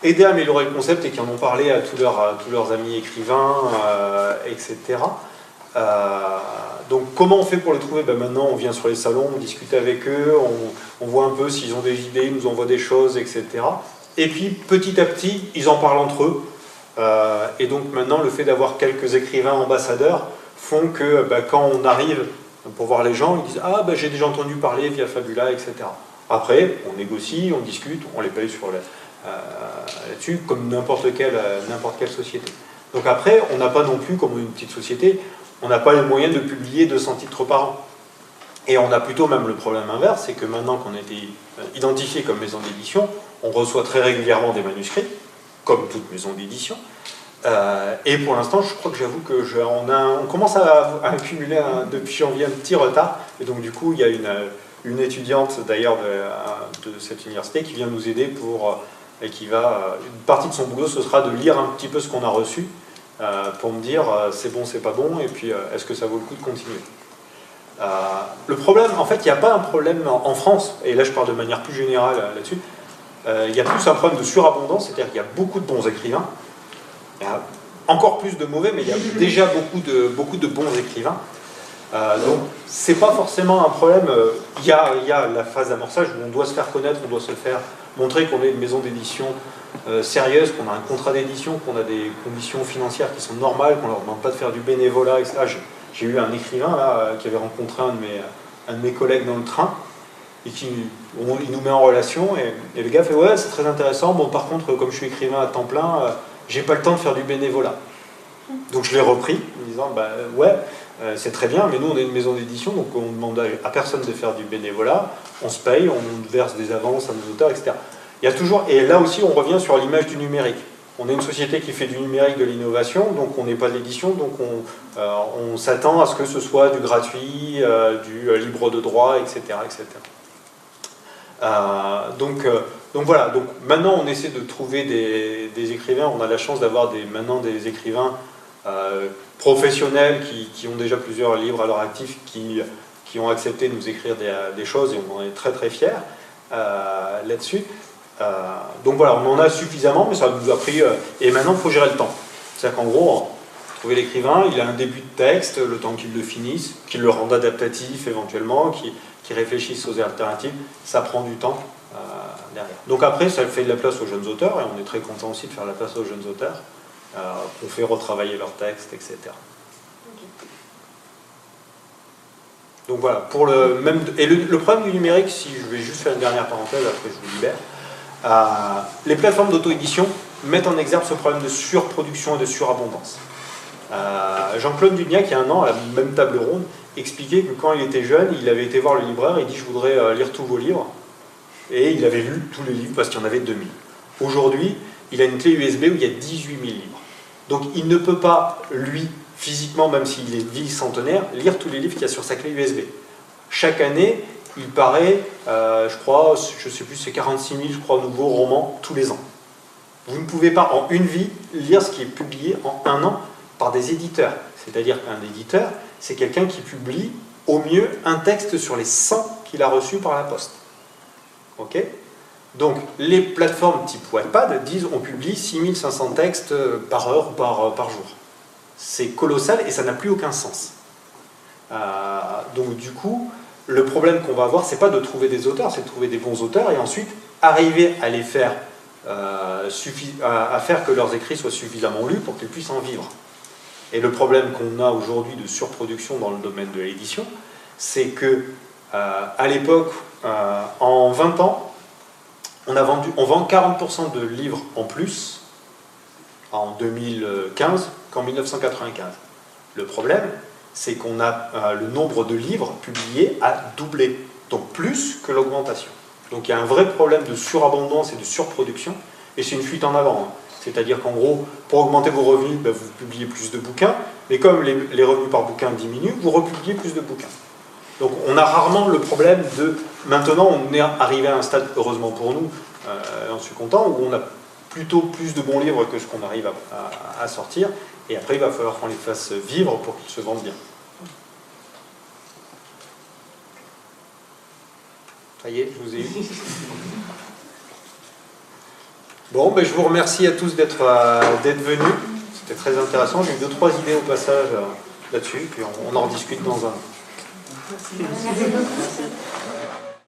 aidé à améliorer le concept et qui en ont parlé à tous leurs amis écrivains, etc. Donc comment on fait pour les trouver? Maintenant on vient sur les salons, on discute avec eux, on voit un peu s'ils ont des idées, ils nous envoient des choses, etc. Et puis petit à petit ils en parlent entre eux. Et donc maintenant le fait d'avoir quelques écrivains ambassadeurs font que quand on arrive pour voir les gens, ils disent ah j'ai déjà entendu parler via Fabula, etc. Après on négocie, on discute, on les paye là-dessus comme n'importe quelle société. Donc après on n'a pas non plus comme une petite société, on n'a pas les moyens de publier 200 titres par an. Et on a plutôt même le problème inverse, c'est que maintenant qu'on a été identifié comme maison d'édition, on reçoit très régulièrement des manuscrits, comme toute maison d'édition. Et pour l'instant, je crois que j'avoue que on commence à accumuler depuis janvier un petit retard. Et donc du coup, il y a une étudiante d'ailleurs de cette université qui vient nous aider une partie de son boulot, ce sera de lire un petit peu ce qu'on a reçu pour me dire c'est bon, c'est pas bon, et puis est-ce que ça vaut le coup de continuer. Le problème, en fait, il n'y a pas un problème en France, et là je parle de manière plus générale là-dessus, il y a plus un problème de surabondance, c'est-à-dire qu'il y a beaucoup de bons écrivains, il y a encore plus de mauvais, mais il y a déjà beaucoup de bons écrivains. Donc c'est pas forcément un problème. Il y a la phase d'amorçage où on doit se faire connaître, on doit se faire montrer qu'on est une maison d'édition sérieuse, qu'on a un contrat d'édition, qu'on a des conditions financières qui sont normales, qu'on ne leur demande pas de faire du bénévolat, etc. J'ai eu un écrivain là, qui avait rencontré un de mes collègues dans le train et il nous met en relation et le gars fait ouais c'est très intéressant, bon par contre comme je suis écrivain à temps plein, j'ai pas le temps de faire du bénévolat. Donc je l'ai repris en disant ouais c'est très bien, mais nous on est une maison d'édition, donc on ne demande à personne de faire du bénévolat, on se paye, on verse des avances à nos auteurs, etc. Il y a toujours, et là aussi on revient sur l'image du numérique. On est une société qui fait du numérique, de l'innovation, donc on n'est pas de l'édition, donc on s'attend à ce que ce soit du gratuit, du libre de droit, etc. etc. Donc voilà, donc maintenant on essaie de trouver des écrivains, on a la chance d'avoir maintenant des écrivains professionnels qui ont déjà plusieurs livres à leur actif, qui ont accepté de nous écrire des choses et on en est très très fiers là-dessus. Donc voilà, on en a suffisamment, mais ça nous a pris... et maintenant, il faut gérer le temps. C'est-à-dire qu'en gros, trouver l'écrivain, il a un début de texte, le temps qu'il le finisse, qu'il le rende adaptatif éventuellement, qu'il réfléchisse aux alternatives, ça prend du temps derrière. Donc après, ça fait de la place aux jeunes auteurs, et on est très content aussi de faire la place aux jeunes auteurs, qu'on fait retravailler leurs textes, etc. Donc voilà, le problème du numérique, si je vais juste faire une dernière parenthèse, après je vous libère, les plateformes d'auto-édition mettent en exergue ce problème de surproduction et de surabondance. Jean-Claude Dugnac, il y a 1 an, à la même table ronde, expliquait que quand il était jeune, il avait été voir le libraire et il dit « je voudrais lire tous vos livres ». Et il avait lu tous les livres parce qu'il y en avait 2000. Aujourd'hui, il a une clé USB où il y a 18 000 livres. Donc il ne peut pas, lui, physiquement, même s'il est bicentenaire, lire tous les livres qu'il y a sur sa clé USB. Chaque année, il paraît, je sais plus, c'est 46 000, je crois, nouveaux romans tous les ans. Vous ne pouvez pas, en une vie, lire ce qui est publié en 1 an par des éditeurs. C'est-à-dire qu'un éditeur, c'est quelqu'un qui publie au mieux un texte sur les 100 qu'il a reçus par la poste. Ok ? Donc, les plateformes type Wattpad disent on publie 6500 textes par heure ou par jour. C'est colossal et ça n'a plus aucun sens. Donc, du coup, le problème qu'on va avoir, c'est pas de trouver des auteurs, c'est de trouver des bons auteurs et ensuite arriver à les faire à faire que leurs écrits soient suffisamment lus pour qu'ils puissent en vivre. Et le problème qu'on a aujourd'hui de surproduction dans le domaine de l'édition, c'est que à l'époque, en 20 ans, on vend 40% de livres en plus en 2015 qu'en 1995. Le problème, c'est qu'on a le nombre de livres publiés a doublé, donc plus que l'augmentation. Donc il y a un vrai problème de surabondance et de surproduction, et c'est une fuite en avant. Hein. C'est-à-dire qu'en gros, pour augmenter vos revenus, ben, vous publiez plus de bouquins, mais comme les revenus par bouquin diminuent, vous republiez plus de bouquins. Donc on a rarement le problème de... Maintenant, on est arrivé à un stade, heureusement pour nous, j'en suis content, où on a plutôt plus de bons livres que ce qu'on arrive à sortir, et après il va falloir qu'on les fasse vivre pour qu'ils se vendent bien. Ça y est, je vous ai eu. Bon, ben, je vous remercie à tous d'être venus. C'était très intéressant. J'ai eu 2-3 idées au passage là-dessus, puis on en rediscute dans un... Merci beaucoup.